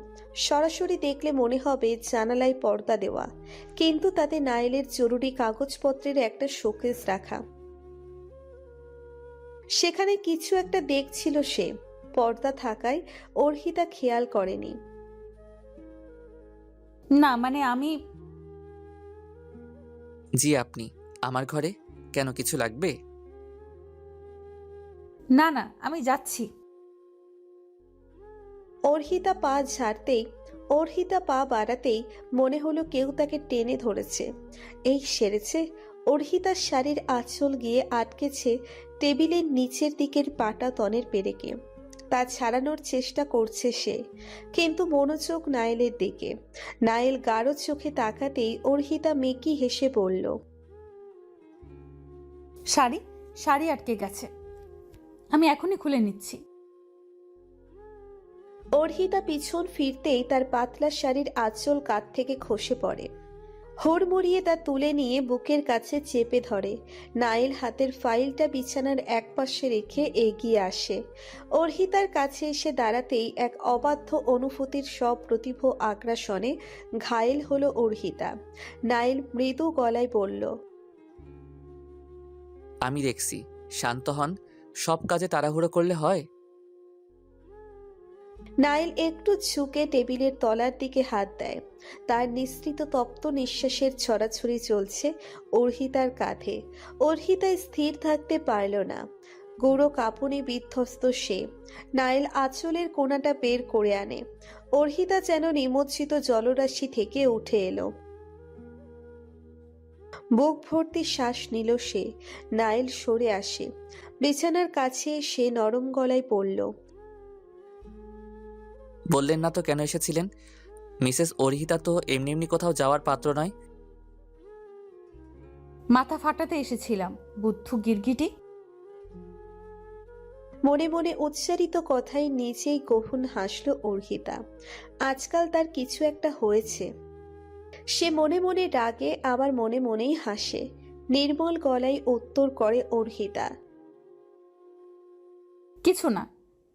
সরাসরি দেখলে মনে হবে জানালায় পর্দা দেওয়া, কিন্তু তাতে নাইলের জরুরি কাগজপত্রের একটা শোকেস রাখা। সেখানে কিছু একটা দেখছিল সে। পর্দা থাকায় অর্হিতা খেয়াল করেনি। না মানে আমি জি, আপনি আমার ঘরে কেন? কিছু লাগবে? না না, আমি যাচ্ছি। অর্হিতা পা বাড়াতেই মনে হলো কেউ তাকে টেনে ধরেছে। এই সেরেছে। অর্হিতার শাড়ির আঁচল গিয়ে আটকেছে টেবিলের নিচের দিকের পাটাতনের পেরেকে। তা ছাড়ানোর চেষ্টা করছে সে, কিন্তু মনোযোগ নাইলের দিকে। নাইল গাঢ় চোখে তাকাতেই অর্হিতা মেকি হেসে বলল, শাড়ি শাড়ি আটকে গেছে, আমি এখনই খুলে নিচ্ছি। অর্হিতা পিছন ফিরতেই তার পাতলা শাড়ির আঁচল কাঁধ থেকে খসে পড়ে। হুড়মুড়িয়ে তা তুলে নিয়ে বুকের কাছে চেপে ধরে। নাইল হাতের ফাইলটা বিছানার একপাশে রেখে এগিয়ে আসে। অর্হিতার কাছে এসে দাঁড়াতেই এক অবাধ্য অনুভূতির সপ্রতিভ আগ্রাসনে ঘায়েল হলো অর্হিতা। নাইল মৃদু গলায় বলল, আমি দেখছি, শান্ত হন। সব কাজে তাড়াহুড়ো করলে হয়? নাইল একটু ঝুঁকে টেবিলের তলার দিকে হাত দেয়। তার নিঃসৃত তপ্ত নিঃশ্বাসের ছড়াছড়ি চলছে অর্হিতার কাঁধে। অর্হিতা স্থির থাকতে পারল না। গুঁড়ো কাঁপুনি বিধ্বস্ত সে। নাইল আঁচলের কোণাটা বের করে আনে। অর্হিতা যেন নিমজ্জিত জলরাশি থেকে উঠে এলো। বুক ভর্তি শ্বাস নিল সে। নাইল সরে আসে। বিছানার কাছে সে নরম গলায় পড়ল, বললেন না তো কেন এসেছিলেন? মিসেস অর্হিতা তো এমনি এমনি কোথাও যাওয়ার পাত্র নয়। মাথা ফাটাতে এসেছিলাম, বুদ্ধু গিরগিটি। মনে মনে উচ্চারিত কথায় নিজেই গহন হাসল অর্হিতা। আজকাল তার কিছু একটা হয়েছে। সে মনে মনে রাগে, আবার মনে মনেই হাসে। নির্মল গলায় উত্তর করে অর্হিতা, কিছু না।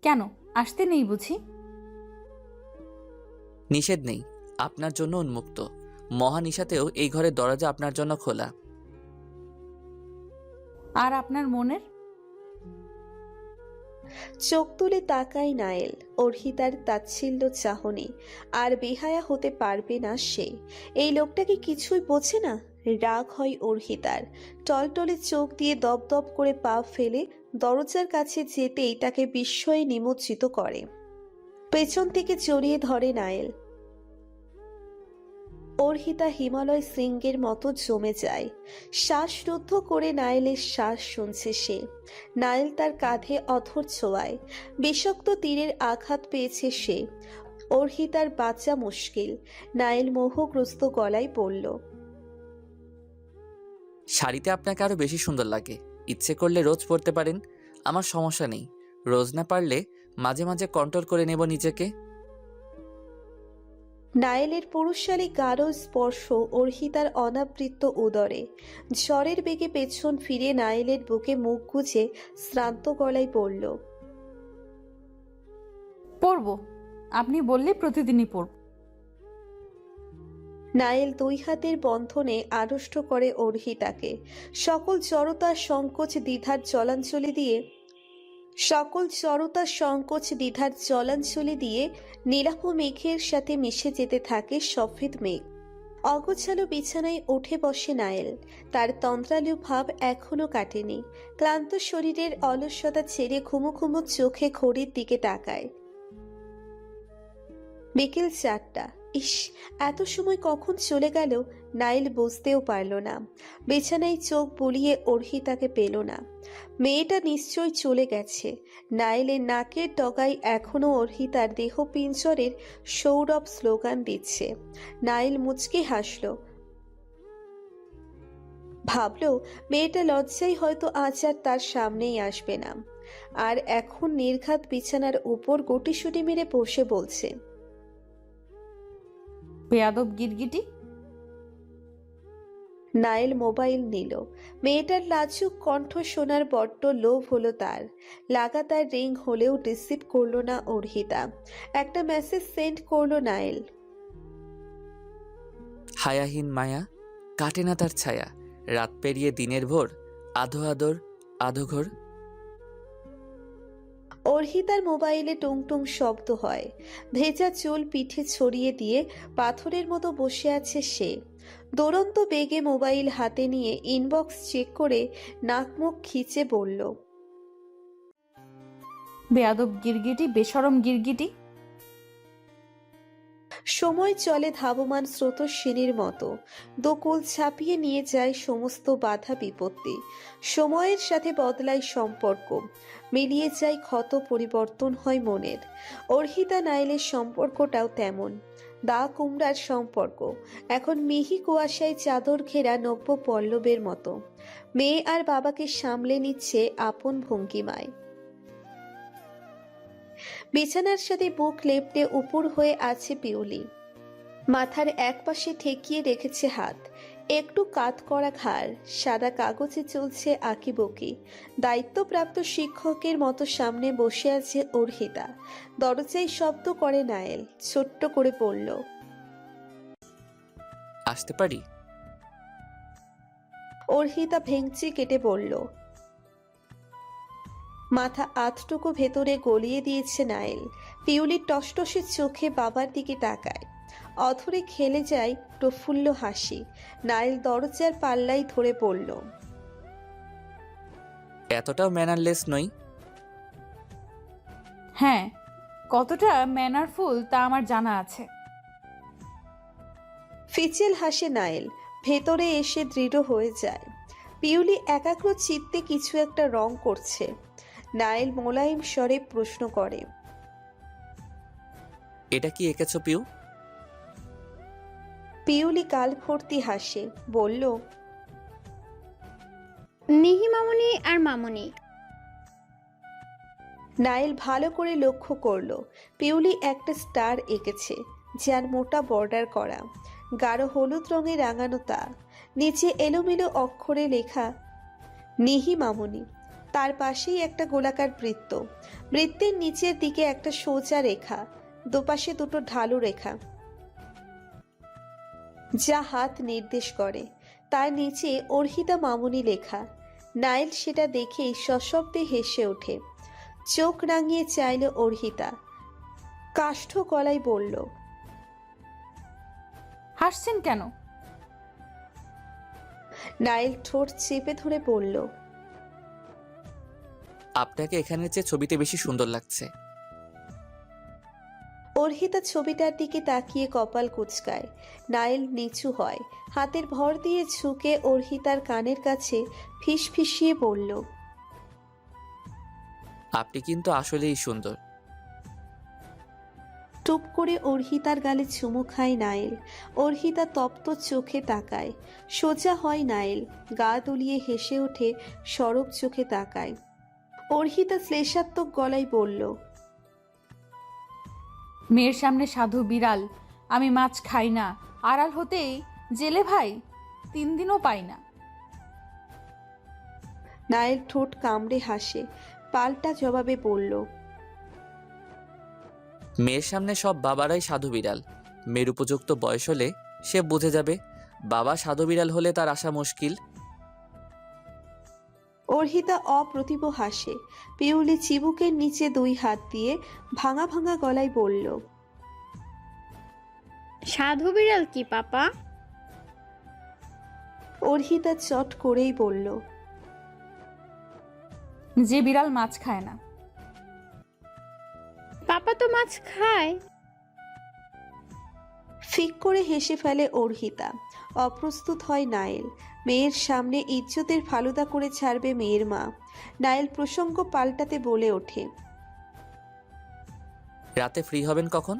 কেন, আসতে নেই বুঝি? নিষেধ নেই, আপনার জন্য উন্মুক্ত। মহানিশাতেও এই ঘরের দরজা আপনার জন্য খোলা। আর আপনার মনের? চোখ তুলে তাকায় নায়েল। অর্হিতার তাচ্ছিল্য চাহনি আর বেহায়া হতে পারবে না সে। এই লোকটাকে কিছুই বোঝে না। রাগ হয় অর্হিতার। টলটলে চোখ দিয়ে দপদপ করে পা ফেলে দরজার কাছে যেতেই তাকে বিস্ময়ে নিমজ্জিত করে। পেছন থেকে জড়িয়ে ধরে নায়েল। অর্হিতা হিমালয় শৃঙ্গের মতো জমে যায়। শ্বাসরুদ্ধ করে নায়েলের শ্বাস শুনছে সে। নায়েল তার কাঁধে অথর ছোঁয়ায়। বিষাক্ত তীরের আঘাত পেয়েছে সে। অর্হিতার বাঁচা মুশকিল। নায়েল মোহগ্রস্ত গলায় বলল, শাড়িতে আপনাকে আরো বেশি সুন্দর লাগে। ইচ্ছে করলে রোজ পরতে পারেন, আমার সমস্যা নেই। রোজ না পারলে মাঝে মাঝে কন্ট্রোল করে নেব নিজেকে। নায়েলের পুরুষালী গাঢ় স্পর্শ অর্হিতার অনাবৃত উদরে। ঝড়ের বেগে পেছন ফিরে নায়েলের বুকে মুখ গুজে শ্রান্ত গলায় বলল, পরব, আপনি বললে প্রতিদিনই পরব। নায়েল দুই হাতের বন্ধনে আড়ষ্ট করে অর্হিতাকে। সকল জড়তা সংকোচ দ্বিধার জলাঞ্জলি দিয়ে নীলাভ মেঘের সাথে মিশে যেতে থাকে সফেদ মেঘ। অগোছালো বিছানায় উঠে বসে নায়েল। তার তন্দ্রালু ভাব এখনো কাটেনি। ক্লান্ত শরীরের অলসতা ছেড়ে ঘুমো ঘুমো চোখে ঘড়ির দিকে তাকায়। বিকেল 4টা। ইস, এত সময় কখন চলে গেল নাইল বুঝতেও পারল না। বিছানায় চোখ বুলিয়ে অর্হিতাকে পেল না। মেয়েটা নিশ্চয় চলে গেছে। নাইলের নাকের ডগায় এখনো অর্হিতার দেহ পিঞ্জরের সৌরভ স্লোগান দিচ্ছে। নাইল মুচকে হাসল। ভাবল মেয়েটা লজ্জায় হয়তো আজ আর তার সামনেই আসবে না। আর এখন নির্ঘাত বিছানার উপর গুটিসুটি মেরে বসে বলছে, বেয়াদব গিরগিটি। নাইল মোবাইল নিল। মেয়েটার লাজুক কণ্ঠ শোনার বড্ড লোভ হলো তার। লাগাতার রিং হলেও রিসিভ করলো না অর্হিতা। একটা মেসেজ সেন্ড করলো নাইল। হায়াহীন মায়া, কাটে না তার ছায়া, রাত পেরিয়ে দিনের ভোর, আধো আদর আধো ঘোর। অর্হিতার মোবাইলে টুংটুং শব্দ হয়। ভেজা চুল পিঠে ছড়িয়ে দিয়ে পাথরের মতো বসে আছে সে। দুরন্ত বেগে মোবাইল হাতে নিয়ে ইনবক্স চেক করে নাক মুখ খিচে বলল, বেয়াদব গিরগিটি, বেশরম গিরগিটি। সময় চলে ধাবমান স্রোতস্বিনীর মতো। দোকুল ছাপিয়ে নিয়ে যায় সমস্ত বাধা বিপত্তি। সময়ের সাথে বদলায় সম্পর্ক, মিলিয়ে যায় ক্ষত, পরিবর্তন হয় মনের। অর্হিতা নাইলের সম্পর্কটাও তেমন। দা কুমড়ার সম্পর্ক এখন মিহি কুয়াশায় চাদর ঘেরা নব্য পল্লবের মতো। মেয়ে আর বাবাকে সামলে নিচ্ছে আপন ভঙ্গিমায়। বিছানার সাথে বুক লেপটে উপর হয়ে আছে পিউলি। মাথার একপাশে ঠেকিয়ে রেখেছে হাত। একটু কাত করা ঘাড়। সাদা কাগজে চলছে আঁকিবুকি। দায়িত্বপ্রাপ্ত শিক্ষকের মতো সামনে বসে আছে অর্হিতা। দরজায় শব্দ করে নায়েল। ছোট্ট করে পড়ল, আসতে পারি? অর্হিতা ভেঙচি কেটে বলল। মাথা আধটুকু ভেতরে গলিয়ে দিয়েছে নায়েল। পিউলির টসটসে চোখে বাবার দিকে তাকায়। অধরে খেলে যায় প্রফুল্ল হাসি। নায়েল দরজার পাল্লাই ধরে পড়ল, এতটাও ম্যানারলেস নই। হ্যাঁ, কতটা ম্যানারফুল তা আমার জানা আছে। ফিচেল হাসে নায়েল। ভেতরে এসে দৃঢ় হয়ে যায়। পিউলি একাগ্র চিত্তে কিছু একটা রং করছে। নায়েল মোলায়েম স্বরে প্রশ্ন করে, এটা কি এঁকেছো পিউ? পিউলি কাল ভর্তি হাসে, বলল, নিহি মামুনি আর মামুনি। নায়েল ভালো করে লক্ষ্য করলো পিউলি একটা স্টার এঁকেছে, যার মোটা বর্ডার করা, গাঢ় হলুদ রঙে রাঙানো তা। নিচে এলোমেলো অক্ষরে লেখা নিহি মামুনি। তার পাশেই একটা গোলাকার বৃত্ত। বৃত্তের নিচের দিকে একটা সোজা রেখা, দুপাশে দুটো ঢালু রেখা, যা হাত নির্দেশ করে। তার নিচে অর্হিতা মামুনি লেখা। নাইল সেটা দেখেই সশব্দে হেসে ওঠে। চোখ রাঙিয়ে চাইল অর্হিতা, কাষ্ঠ গলায় বলল, হাসছেন কেন? নাইল ঠোঁট চেপে ধরে বলল, আপনাকে এখানের চেয়ে ছবিতে বেশি সুন্দর লাগছে। অর্হিতা ছবিটার দিকে তাকিয়ে কপাল কুঁচকায়। নাইল নিচু হয়, হাতের ভর দিয়ে ঝুঁকে অর্হিতার কানের কাছে ফিসফিসিয়ে বলল, আপনি কিন্তু আসলেই সুন্দর। টুপ করে অর্হিতার গালে চুমু খায় নাইল। অর্হিতা তপ্ত চোখে তাকায়। সোজা হয় নাইল, গা দুলিয়ে হেসে ওঠে, সরব চোখে তাকায়। অর্হিতা শ্লেষাত্মক গলায় বলল, মেয়ের সামনে সাধু বিড়াল, আমি মাছ খাই না, আড়াল হতেই জেলে ভাই 3 দিনও পাই না। নাইল ঠোঁট কামড়ে হাসে, পাল্টা জবাবে বলল, মেয়ের সামনে সব বাবারাই সাধু বিড়াল। মেয়ের উপযুক্ত বয়স হলে সে বুঝে যাবে বাবা সাধু বিড়াল হলে তার আসা মুশকিল। অর্হিতা অপ্রতিভ হাসে। পিউলি চিবুকের নিচে 2 হাত দিয়ে ভাঙা ভাঙা গলায় বলল, সাধু বিড়াল কি পাপা? অর্হিতা চট করেই বলল, যে বিড়াল মাছ খায় না। পাপা তো মাছ খায়। ফিক করে হেসে ফেলে অর্হিতা। অপ্রস্তুত হয় নাইল। মেয়ের সামনে ইজ্জতের ফালুদা করে ছাড়বে মেয়ের মা। নাইল প্রসঙ্গ পাল্টাতে বলে ওঠে, রাতে ফ্রি হবেন কখন?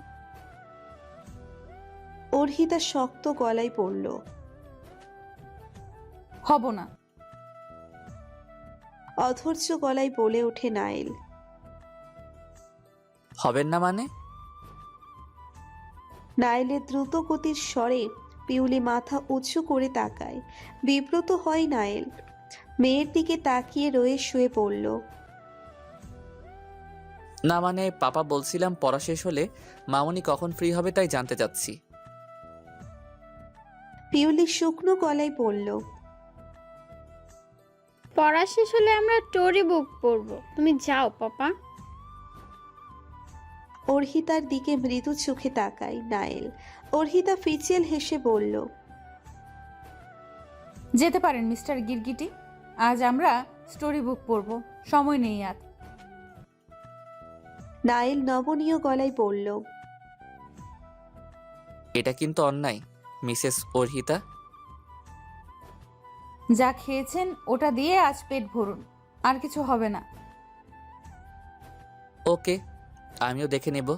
অর্হিতা শক্ত গলায় বলল, হব না। অধৈর্য গলায় বলে ওঠে নাইল। হবেন না মানে? নাইলের দ্রুত গতির স্বরে পিউলি মাথা উঁচু করে তাকায়। বিব্রত হয় নাইল। মেয়ের দিকে তাকিয়ে রয়ে শুয়ে পড়ল। না মানে পাপা বলছিলাম পড়া শেষ হলে মামুনি কখন ফ্রি হবে তাই জানতে চাচ্ছি। পিউলি শুকনো গলায় বলল, পড়া শেষ হলে আমরা স্টোরি বুক পড়বো, তুমি যাও পাপা। অর্হিতার দিকে মৃদু চোখে তাকায় নাইল। অর্হিতা ফিচেল হেসে বলল, যেতে পারেন মিস্টার গিরগিটি, আজ আমরা স্টোরি বুক পড়ব, সময় নেই আর। নাইল নবনীয় গলায় বলল, এটা কিন্তু অন্যায় মিসেস অর্হিতা। যা খেয়েছেন ওটা দিয়ে আজ পেট ভরুন, আর কিছু হবে না। ওকে, আমিও দেখে নেব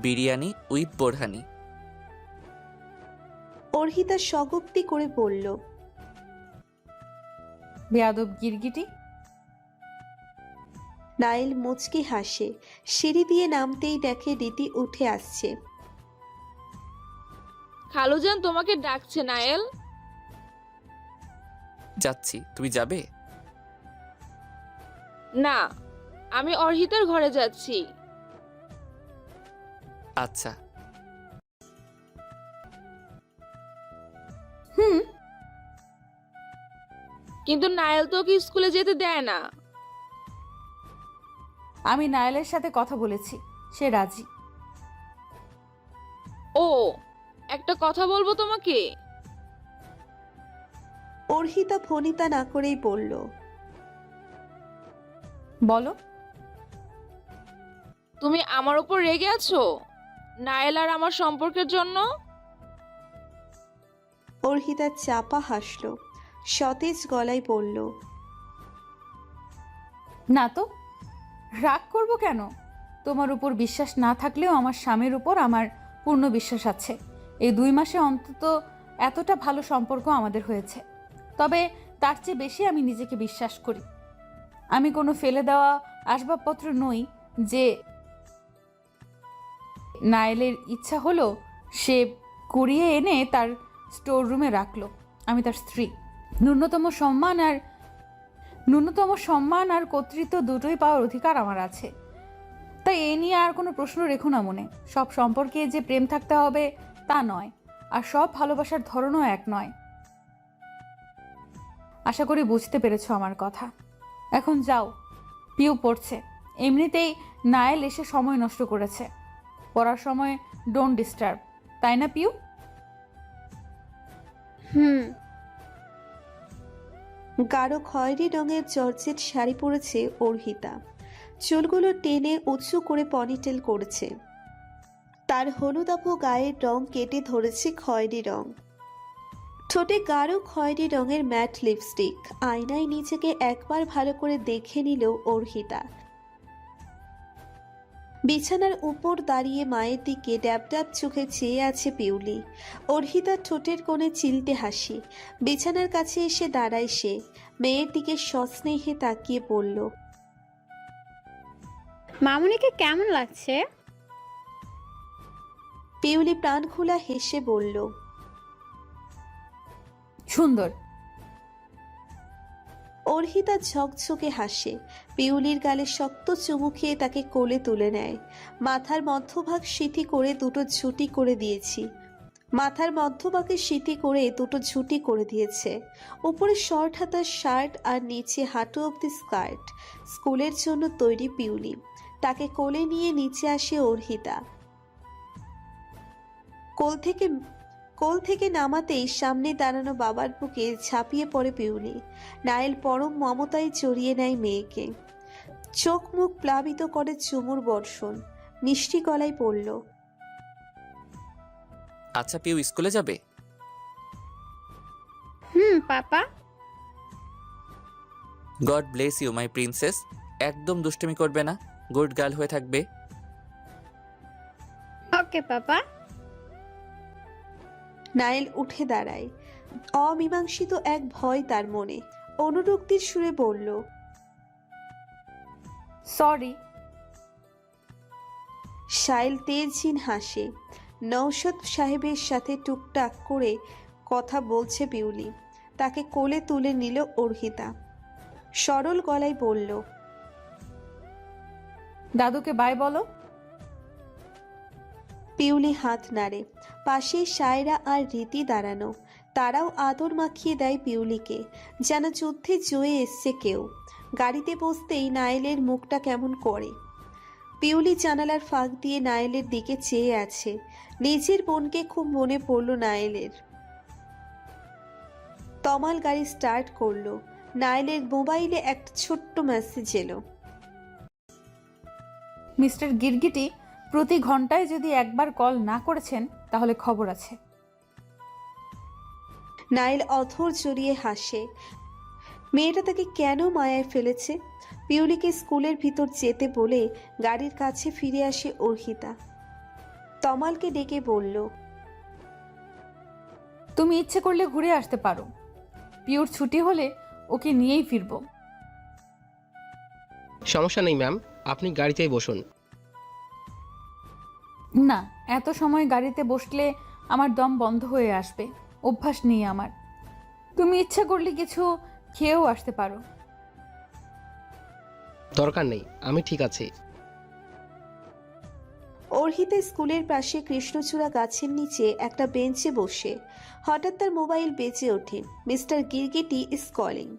বিরিয়ানি উইথ বোরহানি। অর্হিতা সগোক্তি করে বলল, বেয়াদব গিরগিটি। নাইল মুচকি হাসে। সিঁড়ি দিয়ে নামতেই দেখে রীতি উঠে আসছে। খালুজান তোমাকে ডাকছে নায়েল। যাচ্ছি, তুমি যাবে? না, আমি অর্হিতার ঘরে যাচ্ছি। আচ্ছা। হুম, কিন্তু নায়েল তো ওকে স্কুলে যেতে দেয় না। আমি নায়েলের সাথে কথা বলেছি, সে রাজি। ও, একটা কথা বলবো তোমাকে। অর্হিতা ফণিতা না করেই বলল, বলো। তুমি আমার উপর রেগে আছো নায়েল আর আমার সম্পর্কের জন্য? অর্হিতা চাপা হাসল, সতেজ গলায় বলল, না তো, রাগ করব কেন? তোমার উপর বিশ্বাস না থাকলেও আমার স্বামীর উপর আমার পূর্ণ বিশ্বাস আছে। এই 2 মাসে অন্তত এতটা ভালো সম্পর্ক আমাদের হয়েছে। তবে তার চেয়ে বেশি আমি নিজেকে বিশ্বাস করি। আমি কোনো ফেলে দেওয়া আসবাবপত্র নই যে নায়েলের ইচ্ছা হলো সে কুড়িয়ে এনে তার স্টোর রুমে রাখলো। আমি তার স্ত্রী। ন্যূনতম সম্মান আর কর্তৃত্ব দুটোই পাওয়ার অধিকার আমার আছে। তাই এ নিয়ে আর কোনো প্রশ্ন রেখো না মনে। সব সম্পর্কে যে প্রেম থাকতে হবে তা নয়, আর সব ভালোবাসার ধরনও এক নয়। আশা করি বুঝতে পেরেছো আমার কথা। এখন যাও, পিউ পড়ছে। এমনিতেই নায়েল এসে সময় নষ্ট করেছে। পড়ার সময় ডোন্ট ডিস্টার্ব, তাই না পিউ? হুম। গাঢ় খয়েরি রঙের জর্জেট শাড়ি পরেছে অর্হিতা। চুলগুলো টেনে উঁচু করে পনিটেল করেছে। তার হলুদাভ গায়ের রং কেটে ধরেছে খয়েরি রং। ঠোঁটে গাঢ় খয়েরি রঙের ম্যাট লিপস্টিক। আয়নায় নিজেকে একবার ভালো করে দেখে নিল অর্হিতা। বিছানার উপর দাঁড়িয়ে মায়ের দিকে ড্যাব ড্যাব চোখে চেয়ে আছে পিউলি। অর্হিতার ঠোঁটের কোণে চিলটে হাসি। বিছানার কাছে এসে দাঁড়ায় সে। মেয়ের দিকে সস্নেহে তাকিয়ে বলল, মামুনিকে কেমন লাগছে? পিউলি প্রাণ খোলা হেসে বলল, সুন্দর। অর্হিতা ঝকঝকে হাসে। পিউলির গালে শক্ত চুমু খেয়ে তাকে কোলে তুলে নেয়। মাথার মধ্যভাগ সিথি করে দুটো ঝুঁটি করে দিয়েছি। মাথার মধ্যভাগে সিথি করে দুটো ঝুঁটি করে দিয়েছে। উপরে শর্ট হাতার শার্ট আর নিচে হাঁটু অব্দি স্কার্ট। স্কুলের জন্য তৈরি পিউলি। তাকে কোলে নিয়ে নিচে আসে অর্হিতা। কোল থেকে নামাতেই সামনে দাঁড়ানো বাবার বুকে ঝাঁপিয়ে পড়ে পিউলি। নায়েল পরম মমতায় জড়িয়ে নেয় মেয়েকে। চোখ মুখ প্লাবিত করে চুমুর বর্ষণ। মিষ্টি গলায় পড়ল, আচ্ছা পিউ স্কুলে যাবে? হুম পাপা। God bless you my princess. একদম দুষ্টুমি করবে না, গুড গার্ল হয়ে থাকবে। ওকে পাপা। নায়েল উঠে দাঁড়ায়। অমীমাংসিত এক ভয় তার মনে। অনুরক্তির সুরে বলল, সরি। সাইল তেজহীন হাসে। নওশাদ সাহেবের সাথে টুকটাক করে কথা বলছে পিউলি। তাকে কোলে তুলে নিল অর্হিতা। সরল গলায় বলল, দাদুকে বাই বলো। পিউলি হাত নাড়ে। পাশে সায়রা আর রীতি দাঁড়ানো। তারাও আদর মাখিয়ে দেয় পিউলিকে, যেন যুদ্ধে জয়ে এসছে কেউ। গাড়িতে বসতেই নায়েলের মুখটা কেমন করে। পিউলি জানালার ফাঁক দিয়ে নায়েলের দিকে চেয়ে আছে। নিজের বোনকে খুব মনে পড়ল নায়েলের। তমাল গাড়ি স্টার্ট করলো। নায়েলের মোবাইলে একটা ছোট্ট মেসেজ এলো, মিস্টার গিরগিটি প্রতি ঘন্টায় যদি একবার কল না করেছেন তাহলে খবর আছে। নায়েল অধর জড়িয়ে হাসে। মেয়েটা তাকে কেন মায়ায় ফেলেছে। পিউলিকে স্কুলের ভিতর যেতে বলে গাড়ির কাছে ফিরে আসে অর্হিতা। তমালকে ডেকে বলল, তুমি ইচ্ছে করলে ঘুরে আসতে পারো। পিওর ছুটি হলে ওকে নিয়েই ফিরবো। সমস্যা নেই ম্যাম, আপনি গাড়িতেই বসুন। না, এত সময় গাড়িতে বসলে আমার দম বন্ধ হয়ে আসবে। অভ্যাস নেই আমার। তুমি ইচ্ছা করলে কিছু খেয়েও আসতে পারো। দরকার নেই, আমি ঠিক আছি। অর্হিতা স্কুলের পাশে কৃষ্ণচূড়া গাছের নিচে একটা বেঞ্চে বসে। হঠাৎ তার মোবাইল বেজে ওঠে। মিস্টার গিরগিটি ইজ কলিং।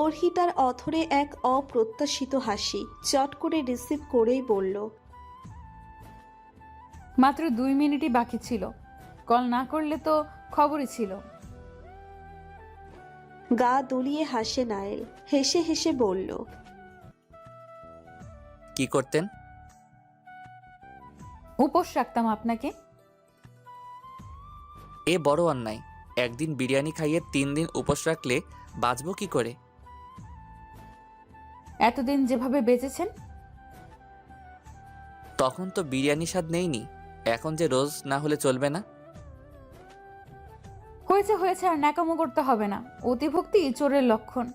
অর্হিতার অথরে এক অপ্রত্যাশিত হাসি। চট করে রিসিভ করেই বলল, মাত্র 2 মিনিটই বাকি ছিল। কল না করলে তো খবরই ছিল। গা দুলিয়ে হাসে নায়েল। হেসে হেসে বলল, কি করতেন? উপোস রাখতাম আপনাকে। এ বড় অন্যায়। একদিন বিরিয়ানি খাইয়ে 3 দিন উপোস রাখলে বাঁচবো কি করে? এতদিন যেভাবে বেঁচেছেন। তখন তো বিরিয়ানি স্বাদ নেইনি। এখন যে রোজ না হলে চলবে না। হয়েছে হয়েছে, আর ন্যাকামো করতে হবে না। অতিভক্তি চোরের লক্ষণ।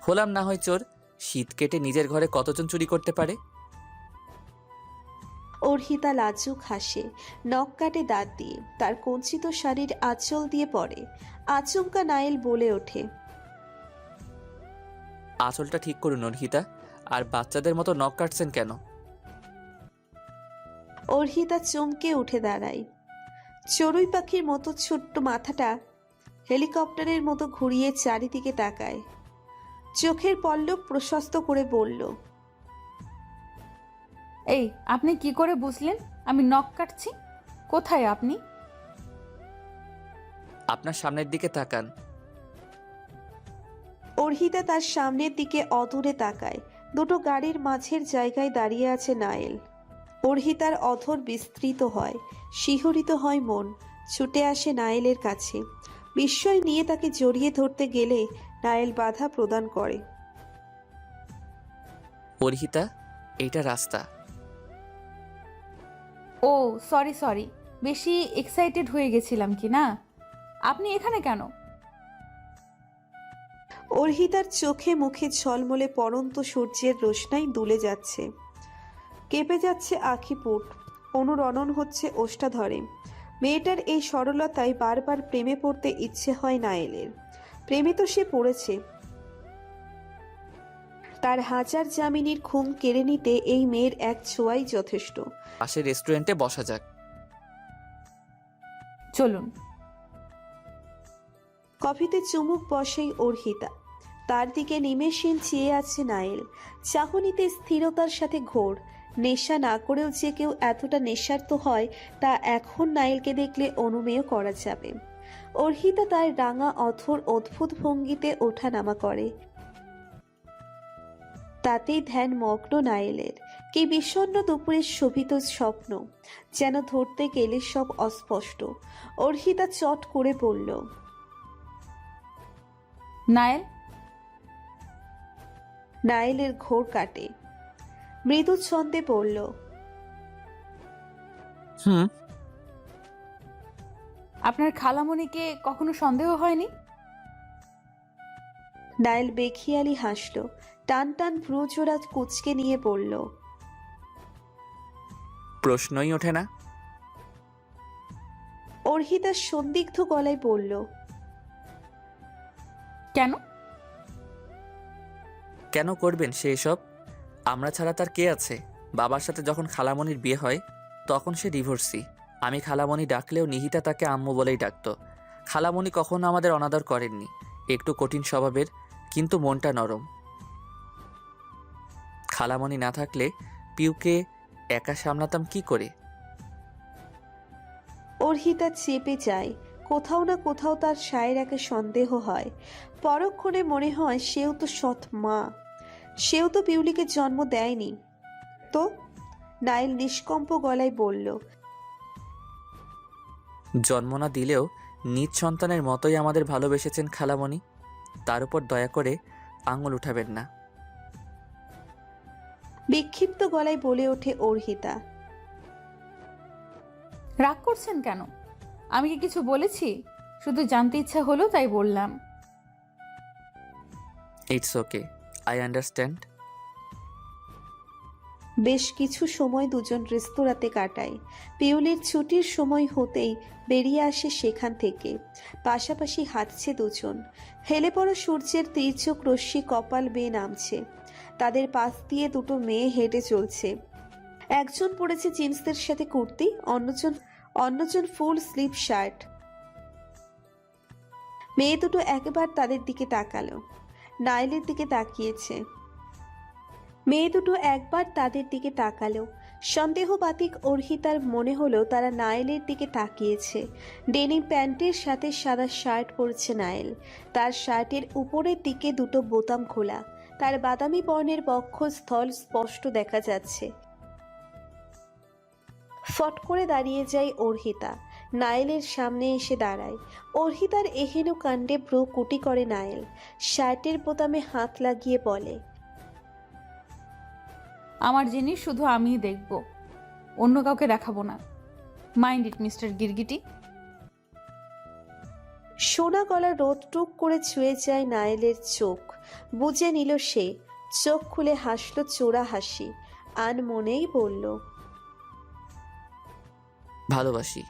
হলাম না হয় চোর। শীত কেটে নিজের ঘরে কতজন চুরি করতে পারে? অর্হিতা লাজুক হাসে। নখ কাটে দাঁত দিয়ে। তার কঞ্চিত শাড়ির আঁচল দিয়ে পড়ে। আচমকা নায়েল বলে ওঠে, আঁচলটা ঠিক করুন অর্হিতা। আর বাচ্চাদের মতো নখ কাটছেন কেন? অর্হিতা চমকে উঠে দাঁড়ায়। চড়ুই পাখির মতো ছোট্ট মাথাটা হেলিকপ্টারের মতো ঘুরিয়ে চারিদিকে তাকায়। চোখের পল্লব প্রশস্ত করে বলল, এই আপনি কি করে বুঝলেন আমি নখ কাটছি? কোথায় আপনি? আপনার সামনের দিকে তাকান। অর্হিতা তার সামনের দিকে অদূরে তাকায়। দুটো গাড়ির মাঝের জায়গায় দাঁড়িয়ে আছে নায়েল। অর্হিতার অধর বিস্তৃত হয়, শিহরিত হয় মন, ছুটে আসে নায়েলের কাছে। বিস্ময় নিয়ে তাকে জড়িয়ে ধরতে গেলে নায়েল বাধা প্রদান করে। অর্হিতা, এইটা রাস্তা। ও সরি, বেশি এক্সাইটেড হয়ে গেছিলাম কি না? আপনি এখানে কেন? অর্হিতার চোখে মুখে ঝলমলে পড়ন্ত সূর্যের রোশনাই দুলে যাচ্ছে, কেঁপে যাচ্ছে আখিপুট, অনুরণন হচ্ছে ওষ্ঠাধরে। মেয়েটার এই সরলতায় বারবার প্রেমে পড়তে ইচ্ছে হয় নায়েলের। প্রেমে তো সে পড়েছে। তার হাজার জামিনীর ঘুম কেড়ে নিতে এই মেয়ের এক ছোঁয়াই যথেষ্ট। পাশের রেস্টুরেন্টে বসা যাক। চলুন। কফিতে চুমুক বসেই অর্হিতা। তার দিকে নিমেষহীন চেয়ে আছে নায়েল, চাহনিতে স্থিরতার সাথে ঘোর। নেশা না করেও যে কেউ এতটা নেশার্ত হয় তা এখন নায়েলকে দেখলে অনুমেয় করা যাবে। অর্হিতা তার রাঙা অথর অদ্ভুত ভঙ্গিতে ওঠানামা করে, তাতেই ধ্যান মগ্ন নায়েলের। কি বিষণ্ণ দুপুরের শোভিত স্বপ্ন, যেন ধরতে গেলে সব অস্পষ্ট। অর্হিতা চট করে বলল, নায়েল। নায়েলের ঘোর কাটে, মৃদু ছন্দে বলল, হুম। আপনার খালামণিকে কখনো সন্দেহ হয়নি? নায়েল বেখিয়ালি হাসল, টান টান ভ্রুজোড়া কুচকে নিয়ে বলল, প্রশ্নই ওঠে না। অর্হিতা সন্দিগ্ধ গলায় বলল, কেন? কেন করবেন সে এসব? আমরা ছাড়া তার কে আছে? বাবার সাথে যখন খালামণির বিয়ে হয় তখন সে ডিভোর্সি। আমি খালামণি ডাকলেও নিহিতা তাকে আম্মু বলেই ডাকতো। খালামণি কখনো আমাদের অনাদর করেননি। একটু কঠিন স্বভাবের, কিন্তু মনটা নরম। খালামণি না থাকলে পিউকে একা সামলাতাম কি করে? অর্হিতা চেপে যায়। কোথাও না কোথাও তার শায়েরাকে সন্দেহ হয়। পরক্ষণে মনে হয় সেও তো সৎ মা, সেও তো পিউলিকে জন্ম দেয়নি। তো নায়েল নিষ্কম্প গলায় বলল, জন্ম না দিলেও নিজ সন্তানের মতোই আমাদের ভালোবেসেছেন খালামণি। তার উপর দয়া করে আঙুল উঠাবেন না। বিক্ষিপ্ত গলায় বলে ওঠে অর্হিতা। রাগ করছেন কেন? আমি কি কিছু বলেছি? শুধু জানতে ইচ্ছা হলো তাই বললাম। It's okay, I understand. বেশ কিছু সময় দুজন রেস্তোরাঁতে কাটায়। পিউলির ছুটির সময় হতেই বেরিয়ে আসে সেখান থেকে। পাশাপাশি হাঁটছে দুজন। হেলে পড়া সূর্যের তীর্যক রশ্মি কপাল বেয়ে নামছে। তাদের পাশ দিয়ে দুটো মেয়ে হেঁটে চলছে। একজন পরেছে জিন্সের সাথে কুর্তি, অন্যজন ফুল স্লিভ শার্ট। মেয়ে দুটো একবার তাদের দিকে তাকালো, নায়েলের দিকে তাকিয়েছে। মেয়ে দুটো একবার তাদের দিকে তাকালো। সন্দেহবাতিক অর্হিতার মনে হলো তারা নায়েলের দিকে তাকিয়েছে। ডেনিম প্যান্টের সাথে সাদা শার্ট পরেছে নায়েল। তার শার্টের উপরের দিকে দুটো বোতাম খোলা, তার বাদামি বর্ণের বক্ষস্থল স্পষ্ট দেখা যাচ্ছে। ফট করে দাঁড়িয়ে যায় অর্হিতা, নায়েলের সামনে এসে দাঁড়ায়। অর্হিতার এহেন কাণ্ডে ভ্রু কুটি করে নায়েল। শার্টের বোতামে হাত লাগিয়ে বলে, আমার জিনিস শুধু আমিই দেখব, অন্য কাউকে দেখাবো না। মাইন্ড ইট মিস্টার গিরগিটি। সোনা গলা রোদ টুক করে ছুঁয়ে যায় নায়েলের চোখ। বুঝে নিল সে। চোখ খুলে হাসল চোরা হাসি। আনমনেই বলল, ভালোবাসি।